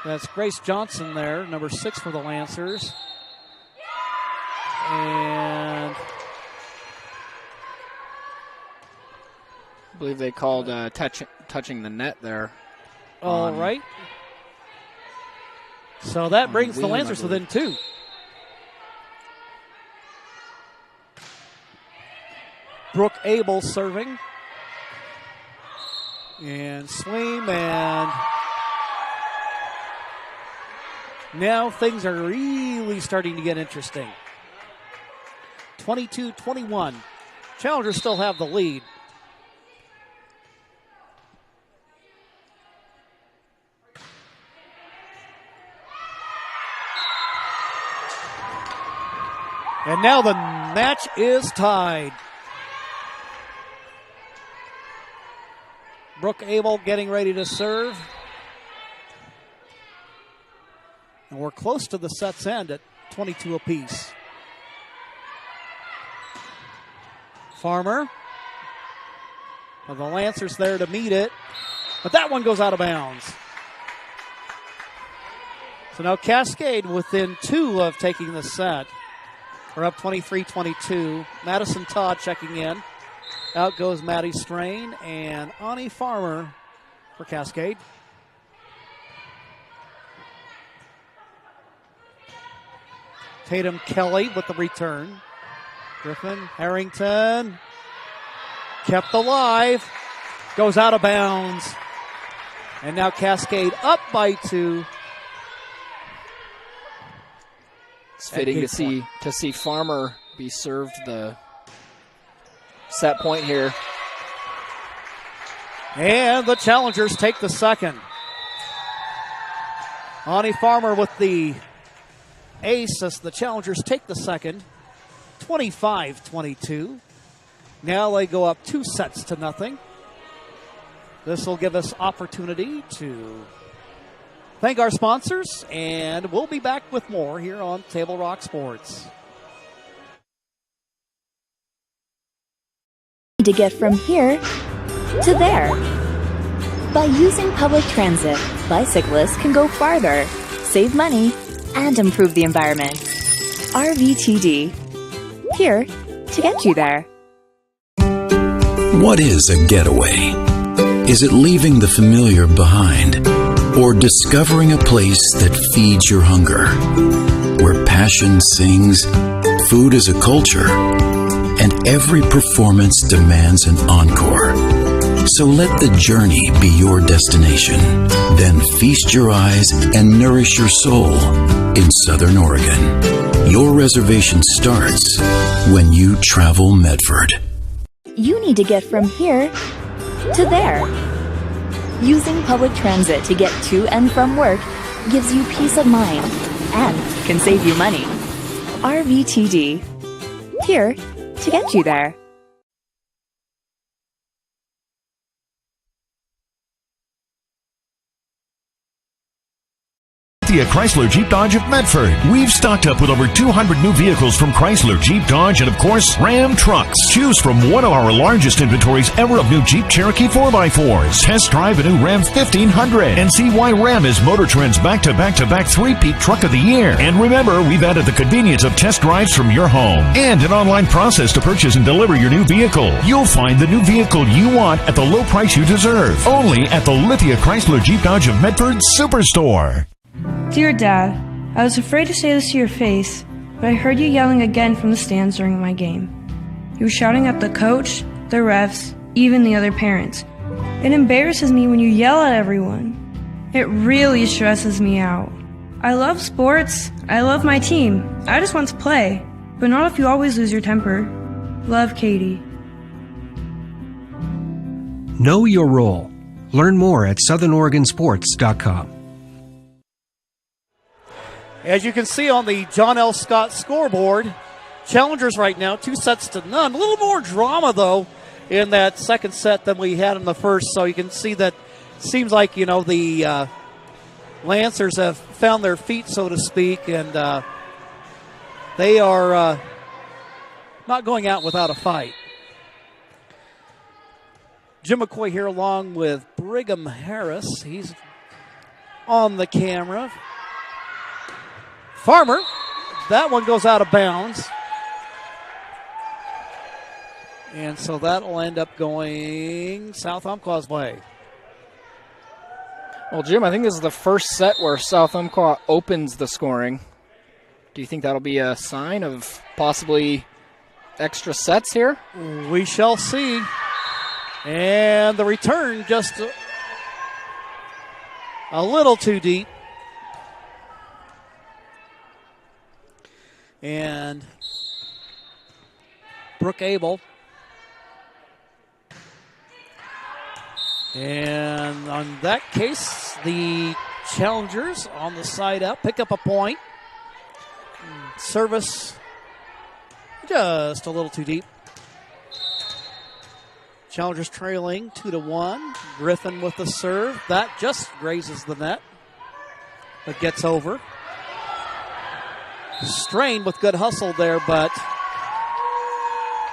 That's Grace Johnson there, number 6 for the Lancers. And I believe they called touching the net there. All right. So that brings the Lancers within 2. Brooke Abel serving. And Swaim, and now things are really starting to get interesting. 22-21. Challengers still have the lead. And now the match is tied. Brooke Abel getting ready to serve. And we're close to the set's end at 22 apiece. Farmer. Well, the Lancers there to meet it. But that one goes out of bounds. So now Cascade within 2 of taking the set. We're up 23-22. Madison Todd checking in. Out goes Maddie Strain and Ani Farmer for Cascade. Tatum Kelly with the return. Griffin, Harrington, kept alive, goes out of bounds. And now Cascade up by 2. It's fitting to see Farmer be served the set point here. And the Challengers take the second. Ani Farmer with the ace as the Challengers take the second. 25-22. Now they go up 2-0. This will give us opportunity to thank our sponsors, and we'll be back with more here on Table Rock Sports. To get from here to there. By using public transit, bicyclists can go farther, save money, and improve the environment. RVTD. Here to get you there. What is a getaway? Is it leaving the familiar behind? Or discovering a place that feeds your hunger? Where passion sings, food is a culture, and every performance demands an encore. So let the journey be your destination. Then feast your eyes and nourish your soul in Southern Oregon. Your reservation starts when you travel Medford. You need to get from here to there. Using public transit to get to and from work gives you peace of mind and can save you money. RVTD. Here to get you there. Lithia Chrysler Jeep Dodge of Medford. We've stocked up with over 200 new vehicles from Chrysler, Jeep Dodge, and of course, Ram trucks. Choose from one of our largest inventories ever of new Jeep Cherokee 4x4s. Test drive a new Ram 1500 and see why Ram is Motor Trend's back-to-back-to-back three-peat truck of the year. And remember, we've added the convenience of test drives from your home and an online process to purchase and deliver your new vehicle. You'll find the new vehicle you want at the low price you deserve. Only at the Lithia Chrysler Jeep Dodge of Medford Superstore. Dear Dad, I was afraid to say this to your face, but I heard you yelling again from the stands during my game. You were shouting at the coach, the refs, even the other parents. It embarrasses me when you yell at everyone. It really stresses me out. I love sports, I love my team, I just want to play, but not if you always lose your temper. Love, Katie. Know your role. Learn more at southernoregonsports.com. As you can see on the John L. Scott scoreboard, Challengers right now 2-0. A little more drama, though, in that second set than we had in the first. So you can see that seems like, the Lancers have found their feet, so to speak, and they are not going out without a fight. Jim McCoy here along with Brigham Harris. He's on the camera. Farmer, that one goes out of bounds. And so that'll end up going South Umpqua's way. Well, Jim, I think this is the first set where South Umpqua opens the scoring. Do you think that'll be a sign of possibly extra sets here? We shall see. And the return just a little too deep. And Brooke Abel. And on that case, the Challengers on the side up pick up a point. Service just a little too deep. Challengers trailing 2-1. Griffin with the serve. That just grazes the net, but gets over. Strain with good hustle there, but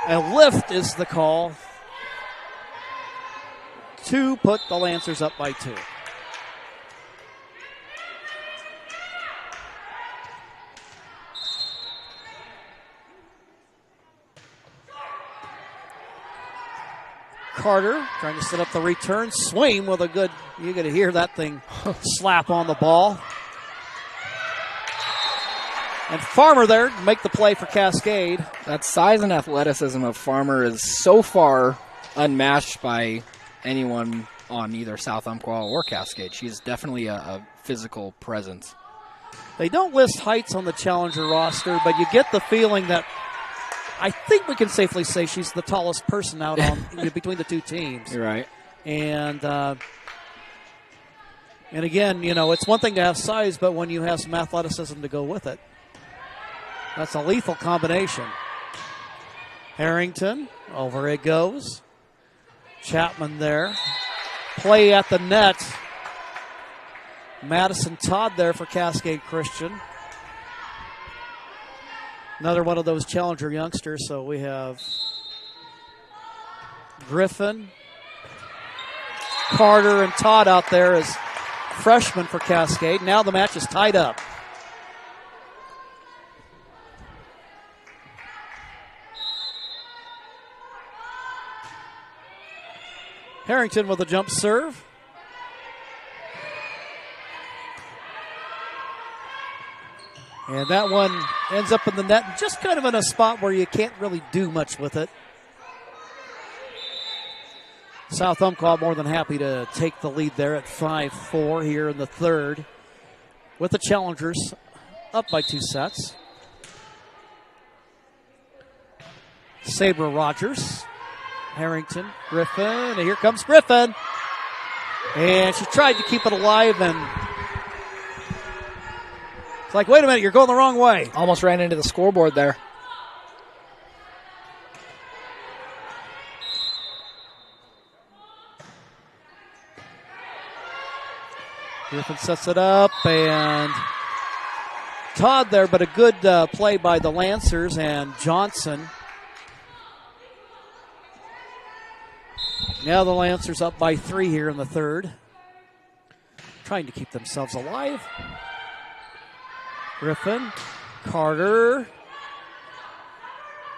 a lift is the call to put the Lancers up by 2. Carter trying to set up the return. Swain with a good, you're going to hear that thing slap on the ball. And Farmer there to make the play for Cascade. That size and athleticism of Farmer is so far unmatched by anyone on either South Umpqua or Cascade. She's definitely a physical presence. They don't list heights on the Challenger roster, but you get the feeling that I think we can safely say she's the tallest person out on between the two teams. You're right. And again, it's one thing to have size, but when you have some athleticism to go with it, that's a lethal combination. Harrington, over it goes. Chapman there. Play at the net. Madison Todd there for Cascade Christian. Another one of those Challenger youngsters. So we have Griffin. Carter and Todd out there as freshmen for Cascade. Now the match is tied up. Harrington with a jump serve. And that one ends up in the net, just kind of in a spot where you can't really do much with it. South Umpqua more than happy to take the lead there at 5-4 here in the third, with the challengers up by 2 sets. Sabre Rogers, Harrington, Griffin, and here comes Griffin. And she tried to keep it alive, and it's like, wait a minute, you're going the wrong way. Almost ran into the scoreboard there. Griffin sets it up, and Todd there, but a good play by the Lancers and Johnson. Now the Lancers up by 3 here in the third. Trying to keep themselves alive. Griffin, Carter,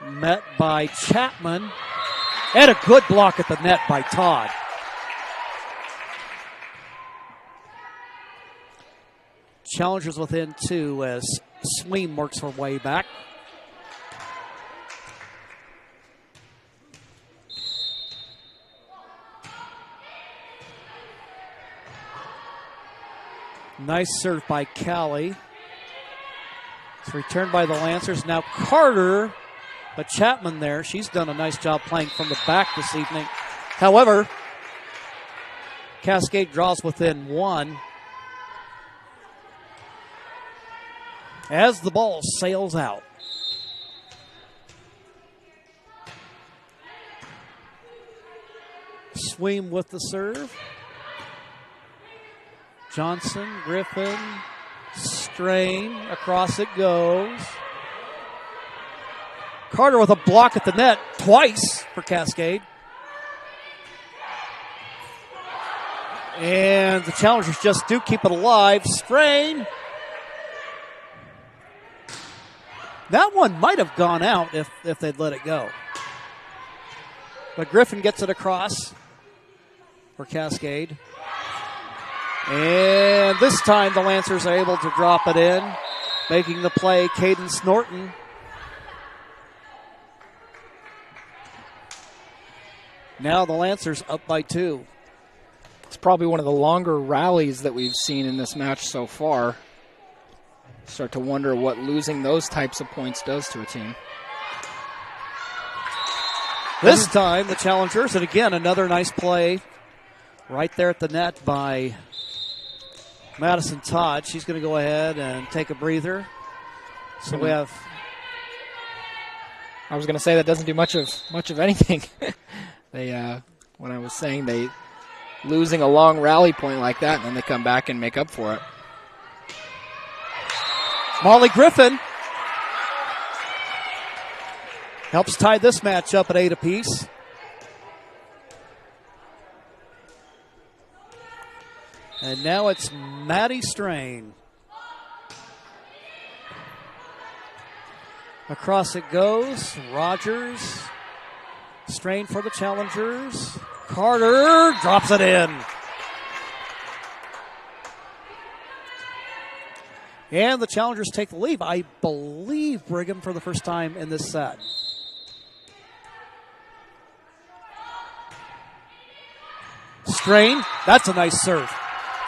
met by Chapman, and a good block at the net by Todd. Challengers within 2 as Sweem works her way back. Nice serve by Callie. It's returned by the Lancers. Now Carter, but Chapman there. She's done a nice job playing from the back this evening. However, Cascade draws within 1 as the ball sails out. Sweem with the serve. Johnson, Griffin, Strain, across it goes. Carter with a block at the net twice for Cascade. And the challengers just do keep it alive. Strain. That one might have gone out if they'd let it go. But Griffin gets it across for Cascade. And this time the Lancers are able to drop it in, making the play Cadence Norton. Now the Lancers up by 2. It's probably one of the longer rallies that we've seen in this match so far. Start to wonder what losing those types of points does to a team. This time the challengers, and again another nice play right there at the net by Madison Todd. She's going to go ahead and take a breather. So we have. I was going to say that doesn't do much of anything. They when I was saying they losing a long rally point like that, and then they come back and make up for it. Molly Griffin helps tie this match up at 8 apiece. And now it's Maddie Strain. Across it goes. Rogers. Strain for the challengers. Carter drops it in. And the challengers take the lead. I believe Brigham for the first time in this set. Strain. That's a nice serve.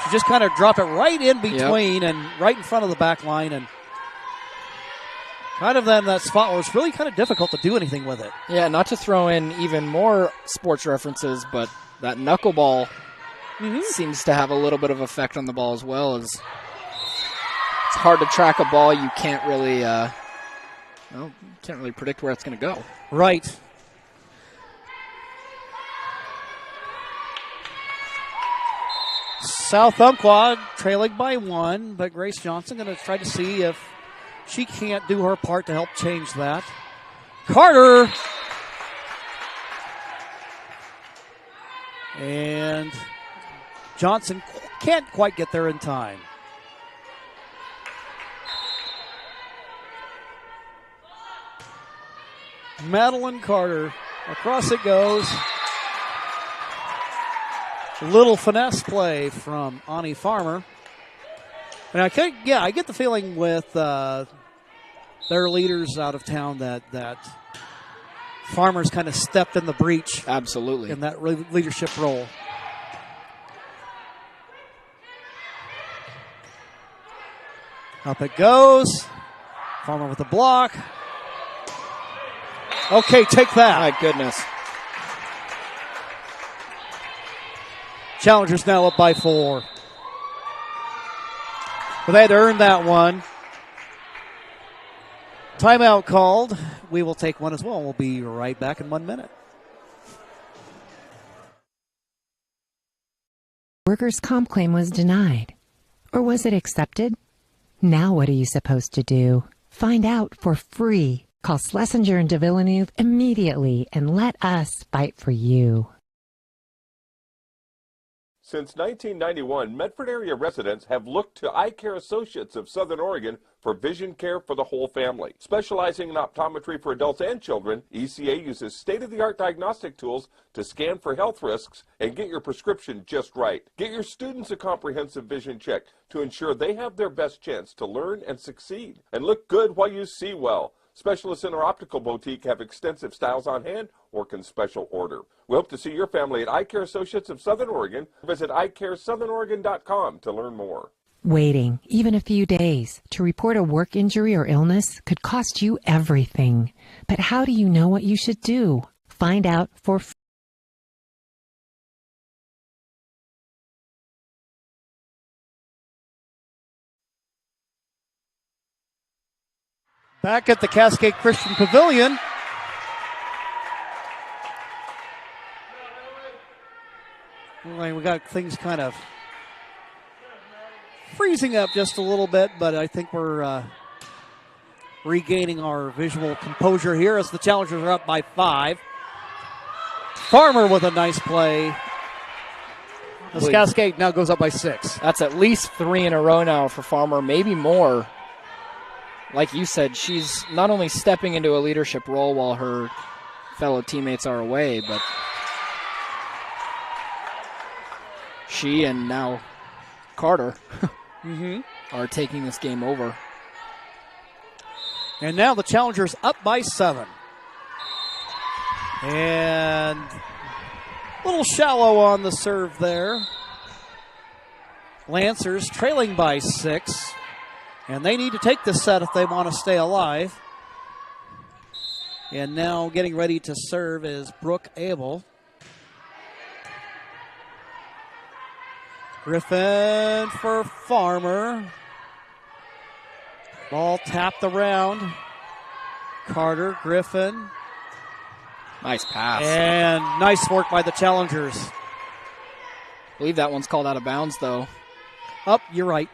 She just kind of dropped it right in between and right in front of the back line, and kind of in that spot where it's really kind of difficult to do anything with it. Yeah, not to throw in even more sports references, but that knuckleball seems to have a little bit of effect on the ball as well. As it's hard to track a ball, you can't really, can't really predict where it's going to go. Right. South Umpqua trailing by 1, but Grace Johnson going to try to see if she can't do her part to help change that. Carter. And Johnson can't quite get there in time. Madeline Carter, across it goes. Little finesse play from Ani Farmer. And I get the feeling with their leaders out of town that Farmer's kind of stepped in the breach. Absolutely. In that leadership role. Up it goes. Farmer with the block. Okay, take that. My goodness. Challengers now up by 4. But they had to earn that one. Timeout called. We will take one as well. We'll be right back in 1 minute. Workers' comp claim was denied. Or was it accepted? Now what are you supposed to do? Find out for free. Call Schlesinger and DeVilleneuve immediately and let us fight for you. Since 1991, Medford area residents have looked to Eye Care Associates of Southern Oregon for vision care for the whole family. Specializing in optometry for adults and children, ECA uses state-of-the-art diagnostic tools to scan for health risks and get your prescription just right. Get your students a comprehensive vision check to ensure they have their best chance to learn and succeed. And look good while you see well. Specialists in our optical boutique have extensive styles on hand or can special order. We hope to see your family at Eye Care Associates of Southern Oregon. Visit eyecaresouthern.com to learn more. Waiting, even a few days, to report a work injury or illness could cost you everything. But how do you know what you should do? Find out for free. Back at the Cascade Christian Pavilion. We got things kind of freezing up just a little bit, but I think we're regaining our visual composure here as the Challengers are up by 5. Farmer with a nice play. This Cascade now goes up by 6. That's at least 3 in a row now for Farmer, maybe more. Like you said, she's not only stepping into a leadership role while her fellow teammates are away, but she and now Carter are taking this game over. And now the Challengers up by 7. And a little shallow on the serve there. Lancers trailing by 6. And they need to take this set if they want to stay alive. And now getting ready to serve is Brooke Abel. Griffin for Farmer. Ball tapped around. Carter, Griffin. Nice pass. And nice work by the Challengers. I believe that one's called out of bounds, though. You're right.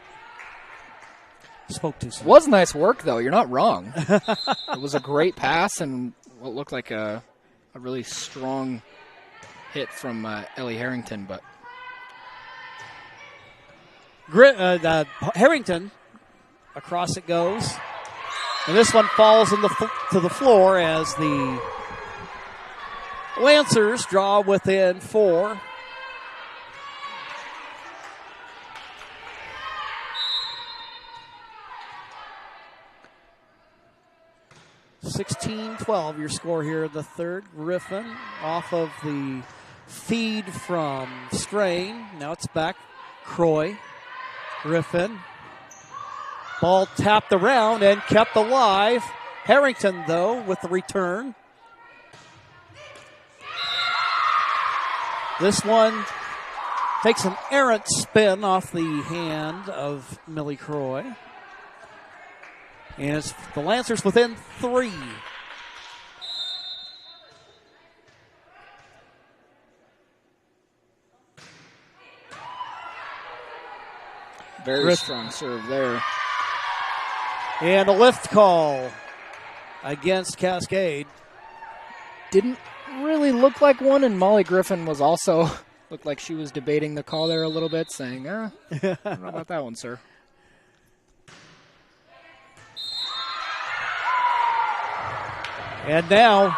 Spoke too soon. Was nice work, though. You're not wrong. It was a great pass and what looked like a really strong hit from Ellie Harrington. But Harrington, across it goes. And this one falls to the floor as the Lancers draw within 4. (16-12) your score here in the third. Griffin off of the feed from Strain. Now it's back. Croy. Griffin. Ball tapped around and kept alive. Harrington, though, with the return. This one takes an errant spin off the hand of Millie Croy. And it's the Lancers within 3. Very strong serve there. And a lift call against Cascade. Didn't really look like one, and Molly Griffin was also Looked like she was debating the call there a little bit, saying, I don't know about that one, sir. And now,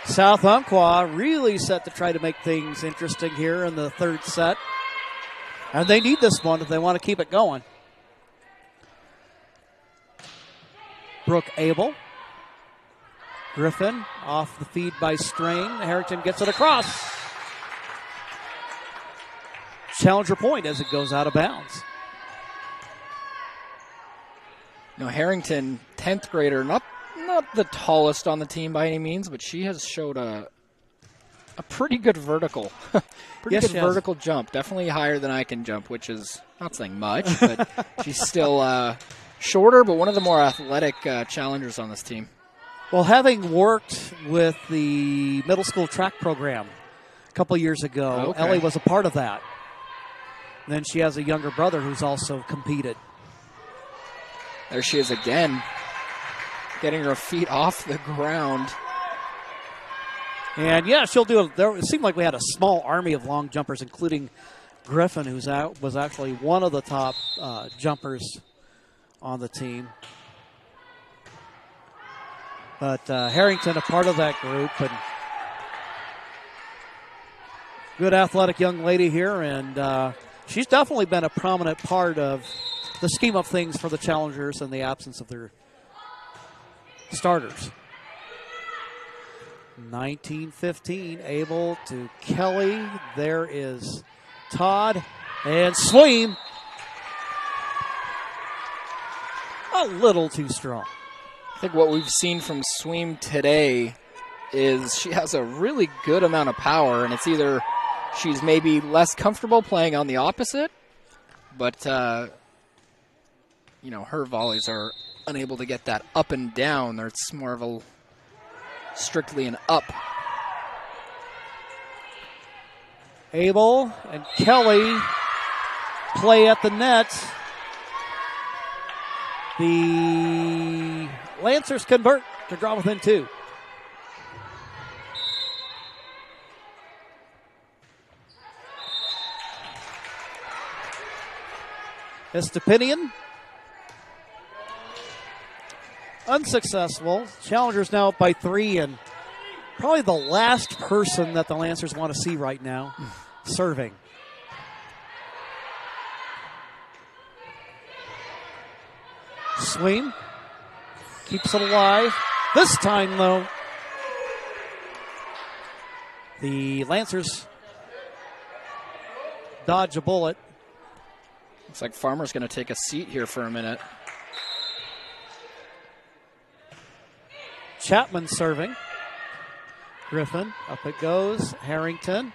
South Umpqua really set to try to make things interesting here in the third set. And they need this one if they want to keep it going. Brooke Abel. Griffin off the feed by Strain. Harrington gets it across. Challenger point as it goes out of bounds. Now Harrington, 10th grader, not the tallest on the team by any means, but she has showed a pretty good vertical. Pretty good vertical jump. Definitely higher than I can jump, which is not saying much, but she's still shorter, but one of the more athletic challengers on this team. Well, having worked with the middle school track program a couple years ago, Ellie was a part of that. And then she has a younger brother who's also competed. There she is again, getting her feet off the ground. And yeah, she'll do it seemed like we had a small army of long jumpers, including Griffin, who was actually one of the top jumpers on the team. But Harrington, a part of that group, and good athletic young lady here, and she's definitely been a prominent part of the scheme of things for the challengers in the absence of their starters. 19-15, Abel to Kelly. There is Todd and Sweem. A little too strong. I think what we've seen from Sweem today is she has a really good amount of power, and it's either she's maybe less comfortable playing on the opposite, but her volleys are unable to get that up and down. It's more of a strictly an up. Abel and Kelly play at the net. The Lancers convert to draw within two. Estepinian. Unsuccessful. Challengers now up by 3, and probably the last person that the Lancers want to see right now serving. Sweem keeps it alive. This time, though, the Lancers dodge a bullet. Looks like Farmer's going to take a seat here for a minute. Chapman serving. Griffin, up it goes. Harrington.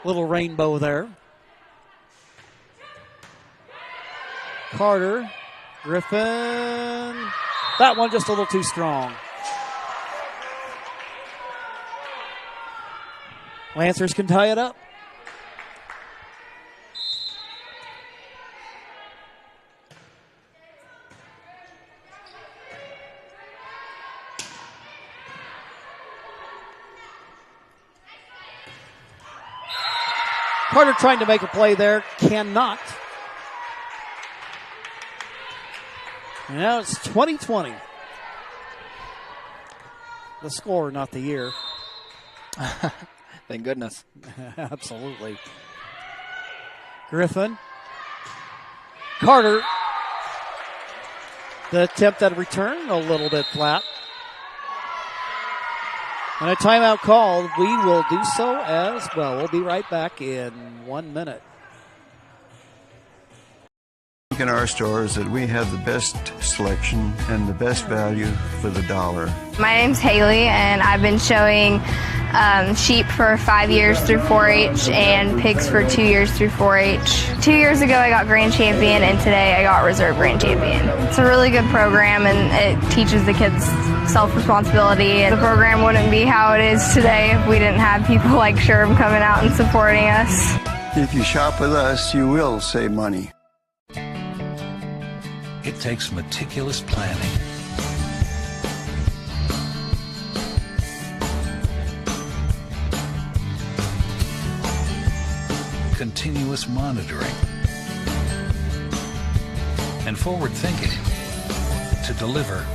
Little rainbow there. Carter. Griffin. That one just a little too strong. Lancers can tie it up. Carter trying to make a play there, cannot. And now it's 20-20. The score, not the year. Thank goodness. Absolutely. Griffin. Carter. The attempt at a return, a little bit flat. And a timeout called. We will do so as well. We'll be right back in 1 minute. In our store is that we have the best selection and the best value for the dollar. My name's Haley, and I've been showing sheep for 5 years through 4-H and pigs for 2 years through 4-H. 2 years ago I got grand champion, and today I got reserve grand champion. It's a really good program, and it teaches the kids self-responsibility. And the program wouldn't be how it is today if we didn't have people like Sherb coming out and supporting us. If you shop with us, you will save money. It takes meticulous planning, continuous monitoring, and forward thinking to deliver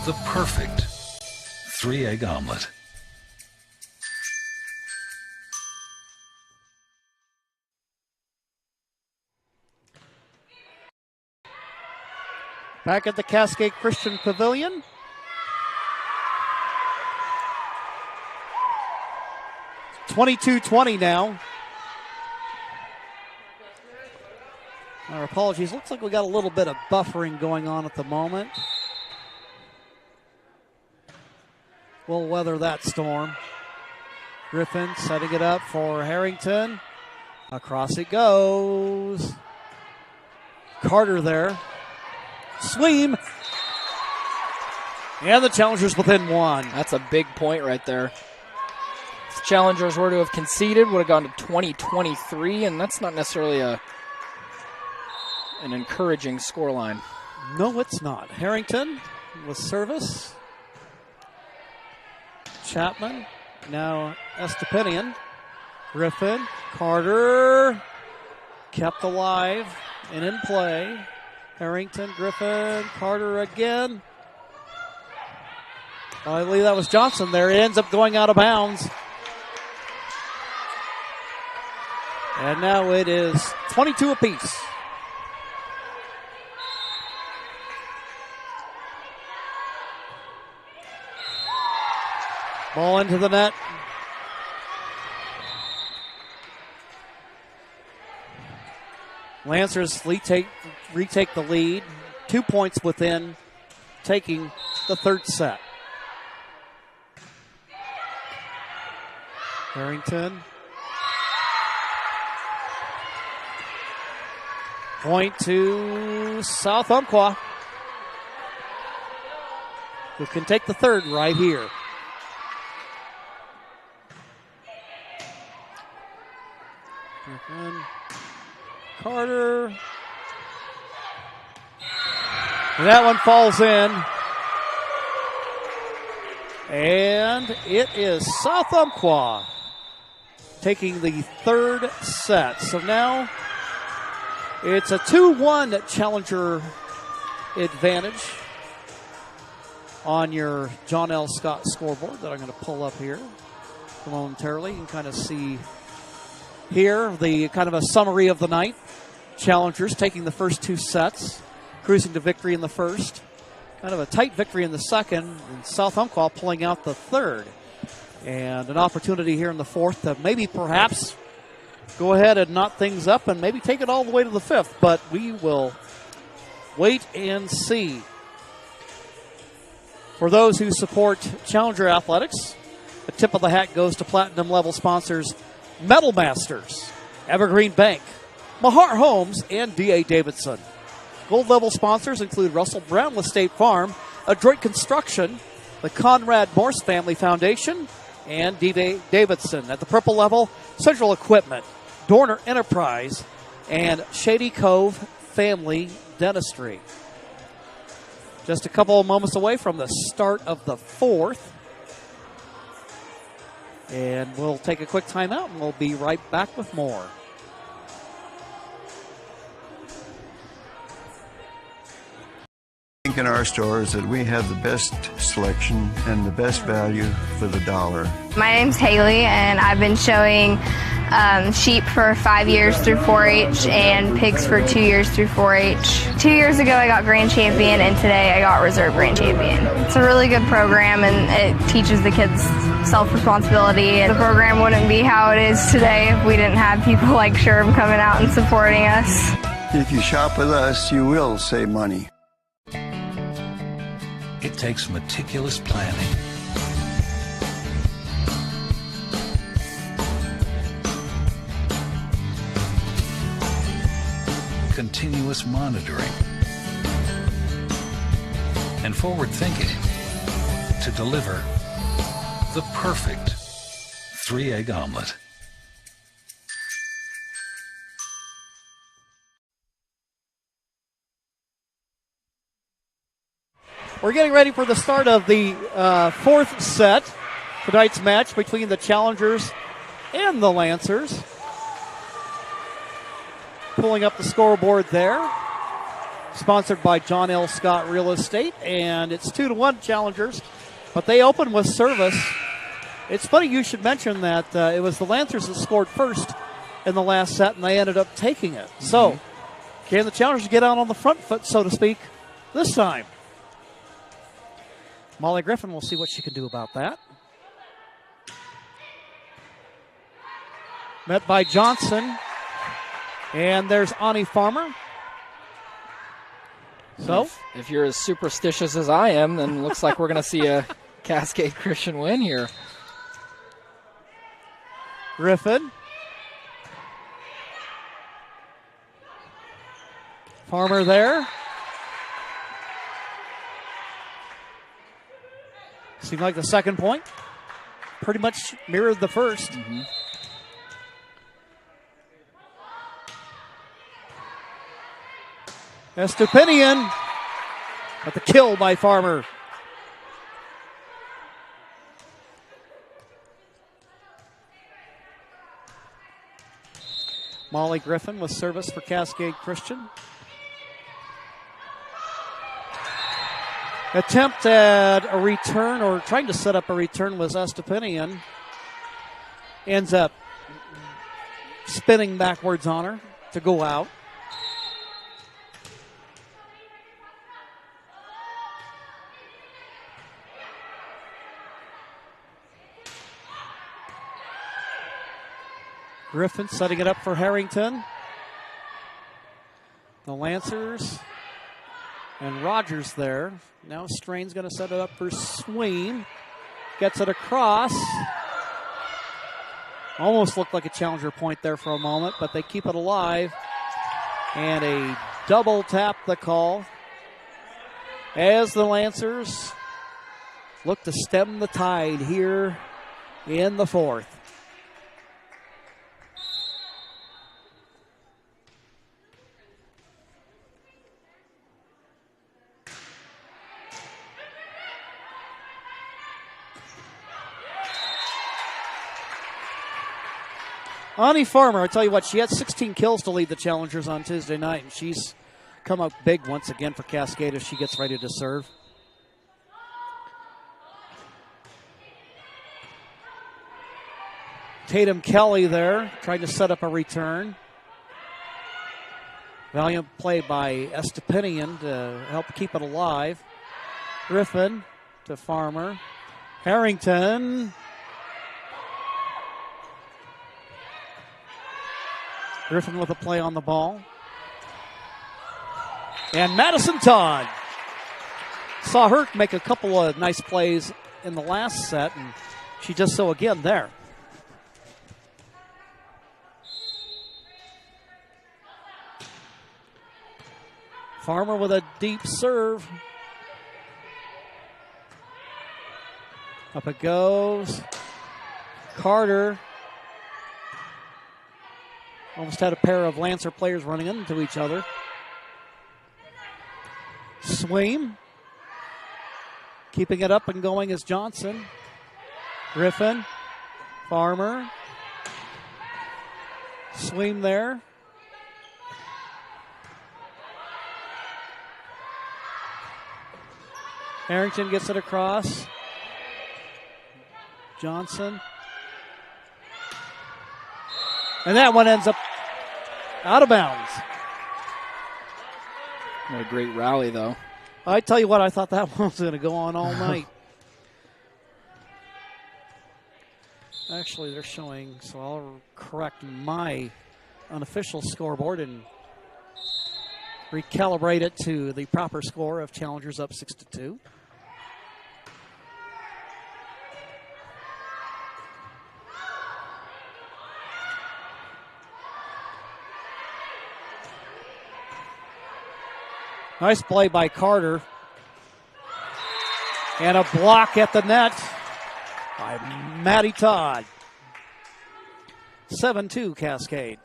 the perfect 3-egg omelet. Back at the Cascade Christian Pavilion. It's 22-20 now. Our apologies. Looks like we got a little bit of buffering going on at the moment. We'll weather that storm. Griffin setting it up for Harrington. Across it goes. Carter there. Sweem. And the Challengers within one. That's a big point right there. If the Challengers were to have conceded, would have gone to 20-23, and that's not necessarily an encouraging scoreline. No, it's not. Harrington with service. Chapman. Now Estepinian. Griffin. Carter. Kept alive and in play. Harrington, Griffin, Carter again. I believe that was Johnson there. It ends up going out of bounds. And now it is 22 apiece. Ball into the net. Lancers retake the lead. 2 points within, taking the third set. Harrington. Point to South Umpqua, who can take the third right here. Griffin. Carter. And that one falls in. And it is South Umpqua taking the third set. So now it's a 2-1 Challenger advantage on your John L. Scott scoreboard that I'm going to pull up here momentarily. You can kind of see here the kind of a summary of the night. Challengers taking the first two sets, cruising to victory in the first. Kind of a tight victory in the second, and South Umpqua pulling out the third. And an opportunity here in the fourth to maybe perhaps go ahead and knot things up and maybe take it all the way to the fifth. But we will wait and see. For those who support Challenger Athletics, a tip of the hat goes to platinum level sponsors Metal Masters, Evergreen Bank, Mahar Homes, and D.A. Davidson. Gold level sponsors include Russell Brown with State Farm, Adroit Construction, the Conrad Morse Family Foundation, and D.A. Davidson. At the purple level, Central Equipment, Dorner Enterprise, and Shady Cove Family Dentistry. Just a couple of moments away from the start of the fourth. And we'll take a quick timeout, and we'll be right back with more. In our stores that we have the best selection and the best value for the dollar. My name's Haley, and I've been showing sheep for 5 years through 4-H and pigs for 2 years through 4-H. 2 years ago I got grand champion, and today I got reserve grand champion. It's a really good program, and it teaches the kids self-responsibility. And the program wouldn't be how it is today if we didn't have people like Sherb coming out and supporting us. If you shop with us, you will save money. It takes meticulous planning, continuous monitoring, and forward thinking to deliver the perfect 3-egg omelet. We're getting ready for the start of the fourth set. Tonight's match between the Challengers and the Lancers. pulling up the scoreboard there. Sponsored by John L. Scott Real Estate, and it's 2-1 Challengers, but they open with service. It's funny you should mention that it was the Lancers that scored first in the last set, and they ended up taking it. Mm-hmm. So, can the Challengers get out on the front foot, so to speak, this time? Molly Griffin will see what she can do about that. Met by Johnson, and there's Ani Farmer. So, if you're as superstitious as I am, then it looks like we're going to see a Cascade Christian win here. Griffin. Farmer there. Seemed like the second point pretty much mirrored the first. Mm-hmm. Estupinian, but the kill by Farmer. Molly Griffin with service for Cascade Christian. Attempt at a return, or trying to set up a return, was Estupinian. Ends up spinning backwards on her to go out. Griffin setting it up for Harrington. The Lancers and Rogers there. Now Strain's going to set it up for Swain. Gets it across. Almost looked like a challenger point there for a moment, but they keep it alive. And a double tap the call as the Lancers look to stem the tide here in the fourth. Ani Farmer, I tell you what, she had 16 kills to lead the Challengers on Tuesday night, and she's come up big once again for Cascade as she gets ready to serve. Tatum Kelly there, trying to set up a return. Valiant play by Estupinian to help keep it alive. Griffin to Farmer. Harrington. Griffin with a play on the ball. And Madison Todd. Saw her make a couple of nice plays in the last set, and she does so again there. Farmer with a deep serve. Up it goes. Carter. Almost had a pair of Lancer players running into each other. Swain. Keeping it up and going is Johnson. Griffin. Farmer. Swain there. Harrington gets it across. Johnson. And that one ends up out of bounds. What a great rally, though. I tell you what, I thought that one was going to go on all night. Actually, they're showing, so I'll correct my unofficial scoreboard and recalibrate it to the proper score of Challengers up 6-2. Nice play by Carter. And a block at the net by Maddie Todd. 7-2 Cascade.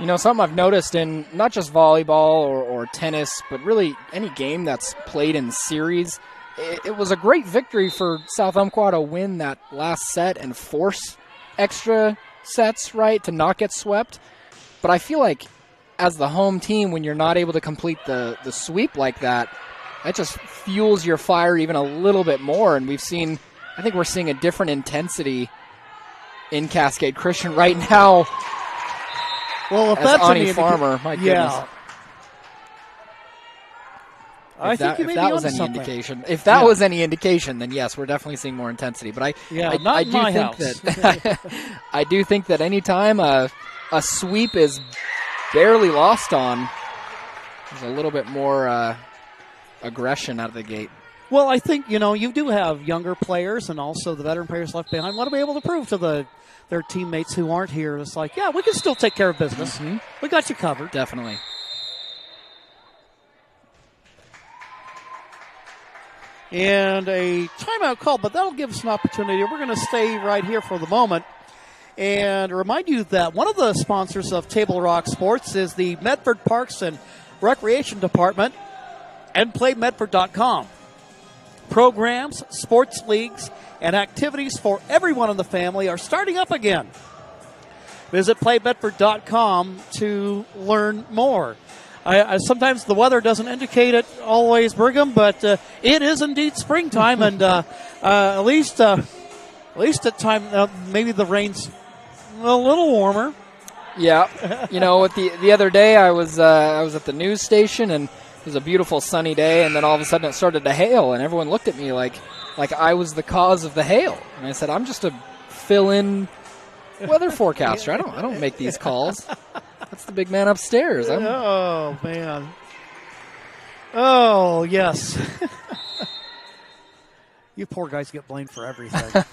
You know, something I've noticed in not just volleyball or tennis, but really any game that's played in series, it was a great victory for South Umpqua to win that last set and force extra sets, right, to not get swept. But I feel like as the home team, when you're not able to complete the sweep like that, that just fuels your fire even a little bit more. And I think we're seeing a different intensity in Cascade Christian right now. Well, if as that's Ani Farmer, my goodness. Yeah. I think you may be onto something. If that was any indication, then yes, we're definitely seeing more intensity. But I do think that I do think that anytime a sweep is barely lost on, there's a little bit more aggression out of the gate. Well, I think, you do have younger players and also the veteran players left behind want to be able to prove to their teammates who aren't here. It's like, yeah, we can still take care of business. Mm-hmm. We got you covered. Definitely. And a timeout call, but that'll give us an opportunity. We're going to stay right here for the moment and remind you that one of the sponsors of Table Rock Sports is the Medford Parks and Recreation Department and PlayMedford.com. Programs, sports leagues, and activities for everyone in the family are starting up again. Visit PlayMedford.com to learn more. Sometimes the weather doesn't indicate it always, Brigham, but it is indeed springtime, and at least at time maybe the rain's a little warmer. Yeah, with the other day I was at the news station, and it was a beautiful sunny day, and then all of a sudden it started to hail, and everyone looked at me like I was the cause of the hail, and I said, I'm just a fill-in weather forecaster. I don't make these calls. That's the big man upstairs. Oh, man. Oh, yes. You poor guys get blamed for everything.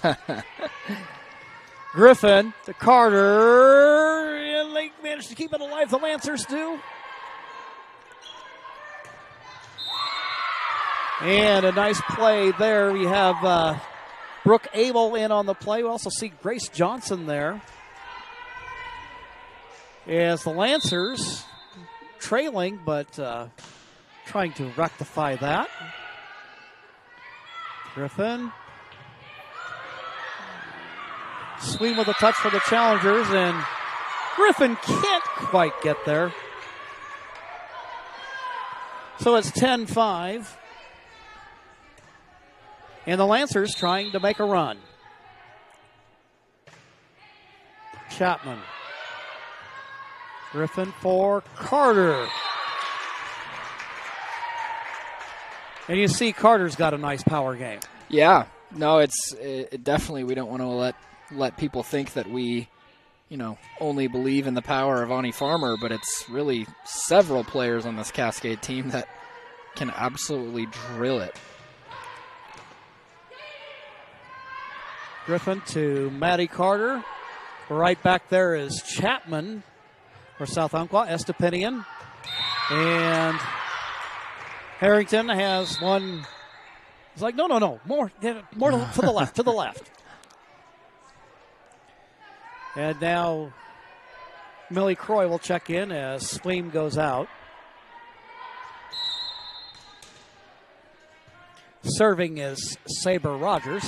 Griffin to Carter. And they managed to keep it alive. The Lancers do. And a nice play there. We have Brooke Abel in on the play. We also see Grace Johnson there. As the Lancers trailing, but trying to rectify that. Griffin. Swing with a touch for the challengers, and Griffin can't quite get there. So it's 10-5. And the Lancers trying to make a run. Chapman. Griffin for Carter. And you see Carter's got a nice power game. Yeah. No, it definitely, we don't want to let people think that we, only believe in the power of Ani Farmer, but it's really several players on this Cascade team that can absolutely drill it. Griffin to Maddie Carter. Right back there is Chapman for South Umpqua, Estepinian. And Harrington has one. It's like, no, more to the left, to the left. And now Millie Croy will check in as Sweem goes out. Serving is Saber Rogers.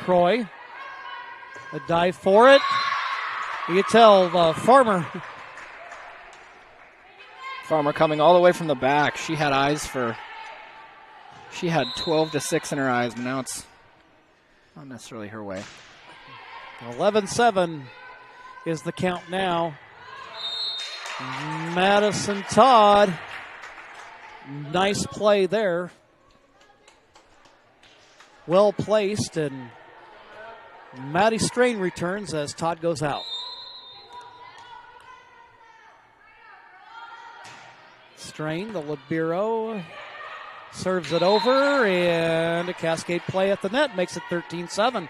Croy, a dive for it. You can tell Farmer coming all the way from the back. She had 12-6 in her eyes, but now it's not necessarily her way. 11-7 is the count now. Madison Todd, nice play there. Well placed, and Maddie Strain returns as Todd goes out. Strain, the libero, serves it over, and a Cascade play at the net makes it 13-7.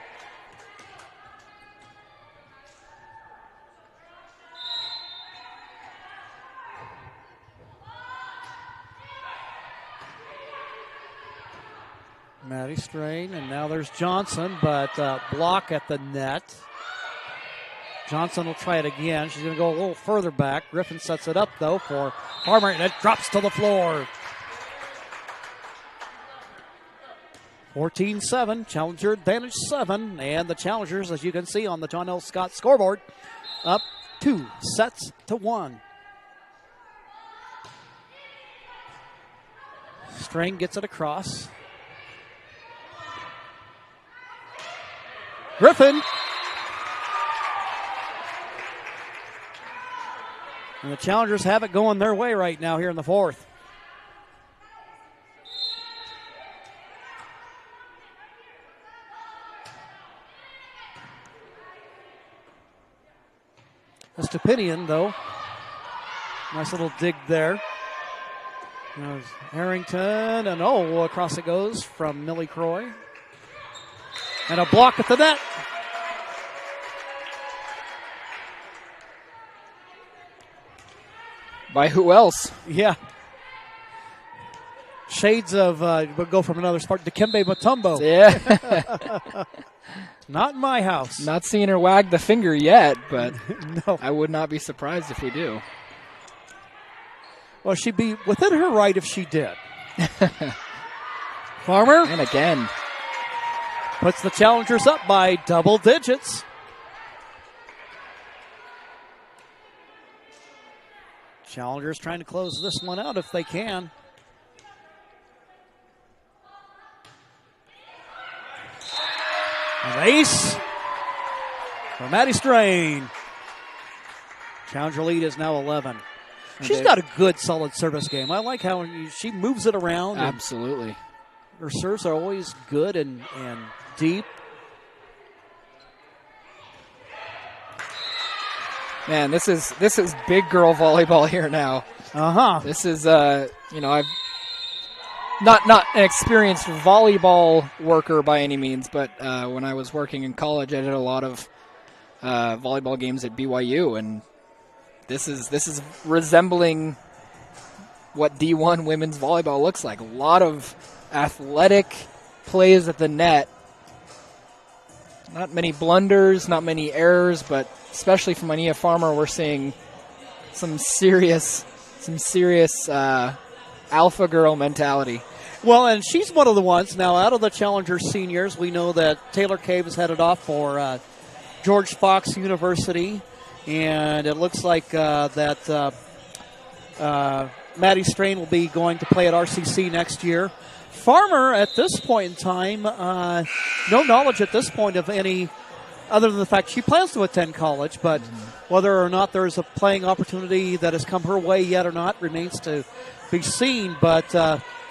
Maddie Strain, and now there's Johnson, but block at the net. Johnson will try it again. She's going to go a little further back. Griffin sets it up, though, for Farmer, and it drops to the floor. 14-7, Challenger advantage 7, and the Challengers, as you can see on the John L. Scott scoreboard, up 2-1. Strain gets it across. Griffin. And the Challengers have it going their way right now here in the fourth. Estepinian, though. Nice little dig there. There's Harrington, and across it goes from Millie Croy. And a block at the net. By who else? Yeah. Shades of, we'll go from another sport, Dikembe Mutombo. Yeah. Not in my house. Not seeing her wag the finger yet, but no. I would not be surprised if we do. Well, she'd be within her right if she did. Farmer. And again. Puts the Challengers up by double digits. Challengers trying to close this one out if they can. An ace for Maddie Strain. Challenger lead is now 11. She's got a good, solid service game. I like how she moves it around. Absolutely. Her serves are always good and deep. Man, this is big girl volleyball here now. This is I've not an experienced volleyball worker by any means, but when I was working in college, I did a lot of volleyball games at BYU, and this is resembling what D1 women's volleyball looks like. A lot of athletic plays at the net. Not many blunders, not many errors, but especially from Ania Farmer, we're seeing some serious alpha girl mentality. Well, and she's one of the ones. Now, out of the Challenger seniors, we know that Taylor Cave is headed off for George Fox University, and it looks like that Maddie Strain will be going to play at RCC next year. Farmer, at this point in time, no knowledge at this point of any, other than the fact she plans to attend college, but whether or not there's a playing opportunity that has come her way yet or not remains to be seen. But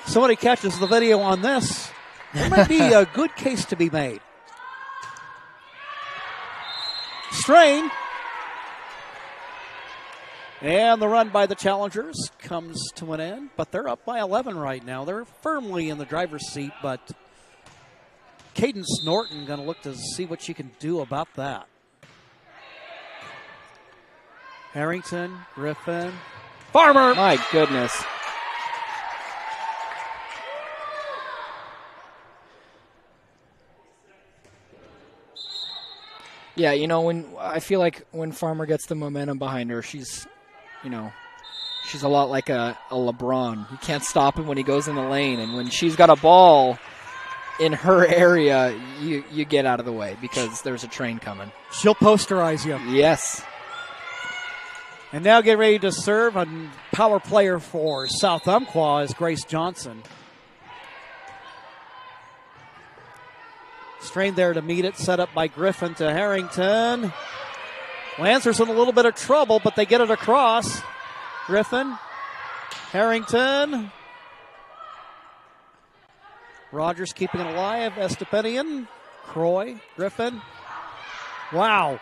somebody catches the video on this, there might be a good case to be made. Strain. And the run by the Challengers comes to an end, but they're up by 11 right now. They're firmly in the driver's seat, but Cadence Norton going to look to see what she can do about that. Harrington, Griffin, Farmer. My goodness. Yeah, when I feel like when Farmer gets the momentum behind her, she's a lot like a LeBron. You can't stop him when he goes in the lane, and when she's got a ball in her area, you get out of the way because there's a train coming. She'll posterize you. Yes. And now get ready to serve. A power player for South Umpqua is Grace Johnson. Strain there to meet it, set up by Griffin to Harrington. Lancers in a little bit of trouble, but they get it across. Griffin, Harrington. Rogers keeping it alive. Estepinian, Croy, Griffin. Wow.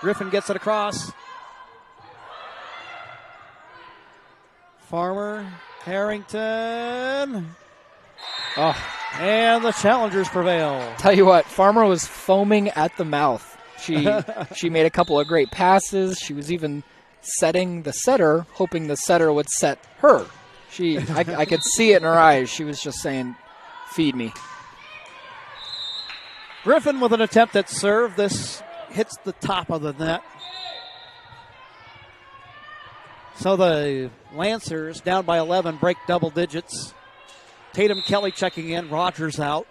Griffin gets it across. Farmer, Harrington. Oh. And the Challengers prevail. Tell you what, Farmer was foaming at the mouth. She made a couple of great passes. She was even setting the setter, hoping the setter would set her. I could see it in her eyes. She was just saying, feed me. Griffin with an attempt at serve. This hits the top of the net. So the Lancers, down by 11, break double digits. Tatum Kelly checking in, Rogers out.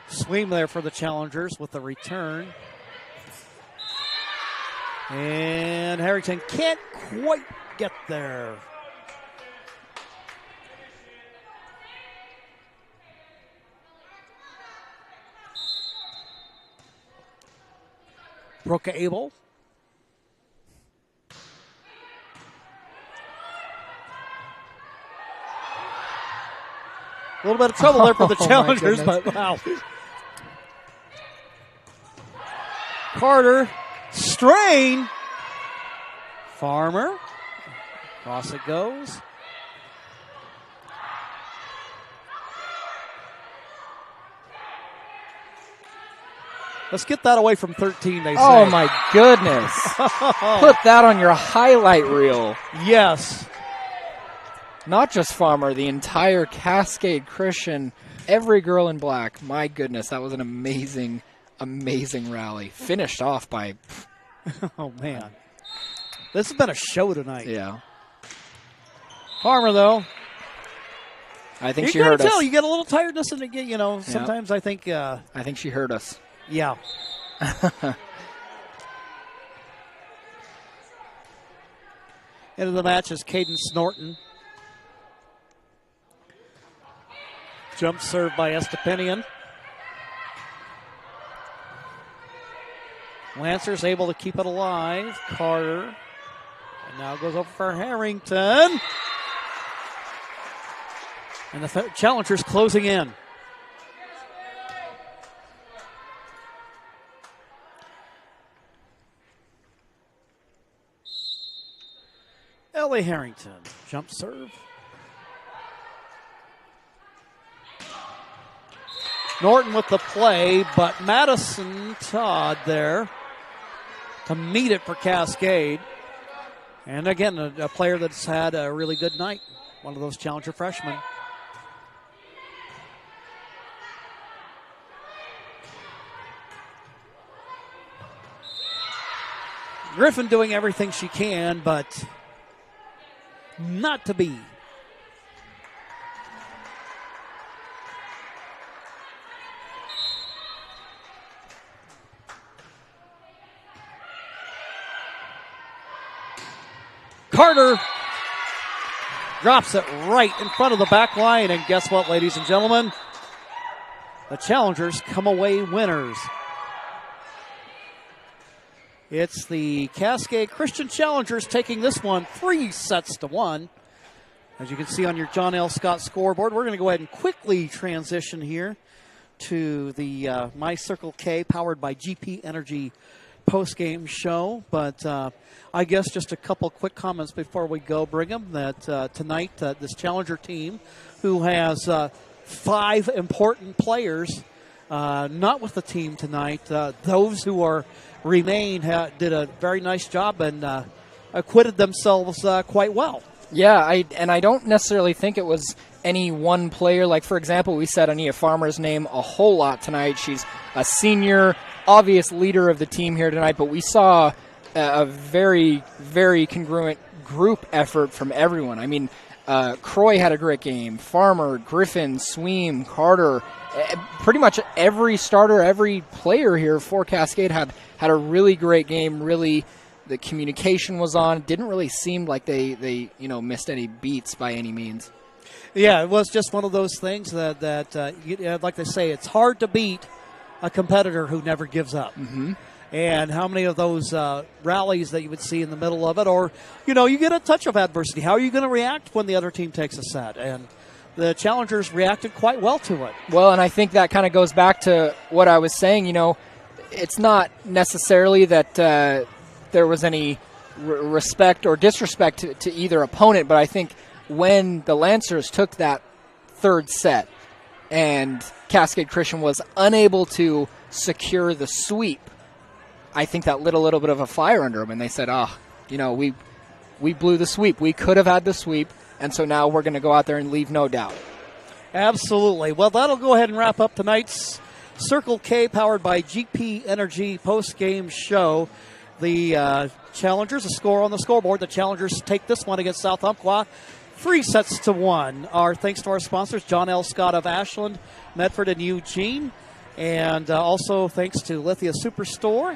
Swing there for the Challengers with the return. And Harrington can't quite get there. Brooke Abel. A little bit of trouble there for the Challengers, but wow. Carter, strain. Farmer, cross it goes. Let's get that away from 13, they say. Oh, my goodness. Put that on your highlight reel. Yes. Not just Farmer, the entire Cascade Christian, every girl in black. My goodness, that was an amazing, amazing rally. Finished off by... Oh, man. This has been a show tonight. Yeah. Farmer, though. I think she heard us. You get a little tiredness in the game, sometimes I think... I think she heard us. Yeah. Into the match is Caden Snorton. Jump serve by Estepinian. Lancers able to keep it alive. Carter. And now goes over for Harrington. And the Challengers closing in. Ellie Harrington, jump serve. Norton with the play, but Madison Todd there to meet it for Cascade. And again, a player that's had a really good night. One of those Challenger freshmen. Griffin doing everything she can, but not to be. Carter drops it right in front of the back line, and guess what, ladies and gentlemen? The Challengers come away winners. It's the Cascade Christian Challengers taking this one 3-1. As you can see on your John L. Scott scoreboard, we're going to go ahead and quickly transition here to the My Circle K powered by GP Energy post-game show. But I guess just a couple quick comments before we go, Brigham, that tonight this Challenger team, who has 5 important players not with the team tonight, those who are remain did a very nice job and acquitted themselves quite well. Yeah, I don't necessarily think it was any one player. Like, for example, we said Ania Farmer's name a whole lot tonight. She's a senior, obvious leader of the team here tonight, but we saw a very, very congruent group effort from everyone. I mean, Croy had a great game. Farmer, Griffin, Sweem, Carter, pretty much every starter, every player here for Cascade had a really great game. Really, the communication was on. It didn't really seem like they missed any beats by any means. Yeah, it was just one of those things that like they say, it's hard to beat a competitor who never gives up. Mm-hmm. And how many of those rallies that you would see in the middle of it, or, you get a touch of adversity. How are you going to react when the other team takes a set? And the Challengers reacted quite well to it. Well, and I think that kind of goes back to what I was saying. It's not necessarily that there was any respect or disrespect to either opponent, but I think when the Lancers took that third set and Cascade Christian was unable to secure the sweep, I think that lit a little bit of a fire under them, and they said, we blew the sweep. We could have had the sweep, And so now we're going to go out there and leave no doubt. Absolutely. Well, that'll go ahead and wrap up tonight's Circle K powered by GP Energy post-game show. The Challengers, a score on the scoreboard. The Challengers take this one against South Umpqua 3-1. Our thanks to our sponsors, John L. Scott of Ashland, Medford, and Eugene. And also thanks to Lithia Superstore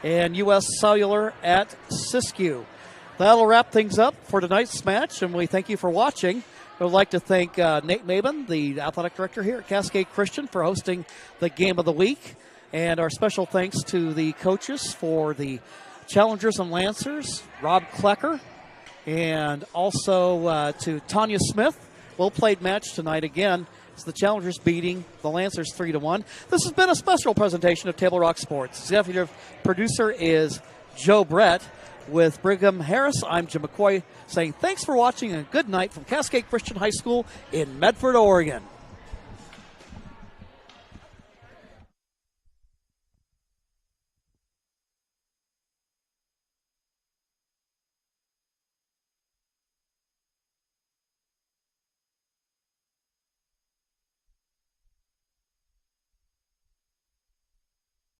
and U.S. Cellular at Siskiyou. That'll wrap things up for tonight's match, and we thank you for watching. I would like to thank Nate Maben, the athletic director here at Cascade Christian, for hosting the Game of the Week. And our special thanks to the coaches for the Challengers and Lancers, Rob Klecker, and also to Tanya Smith. Well-played match tonight again. It's the Challengers beating the Lancers 3-1. This has been a special presentation of Table Rock Sports. Executive producer is Joe Brett. With Brigham Harris, I'm Jim McCoy saying thanks for watching and good night from Cascade Christian High School in Medford, Oregon.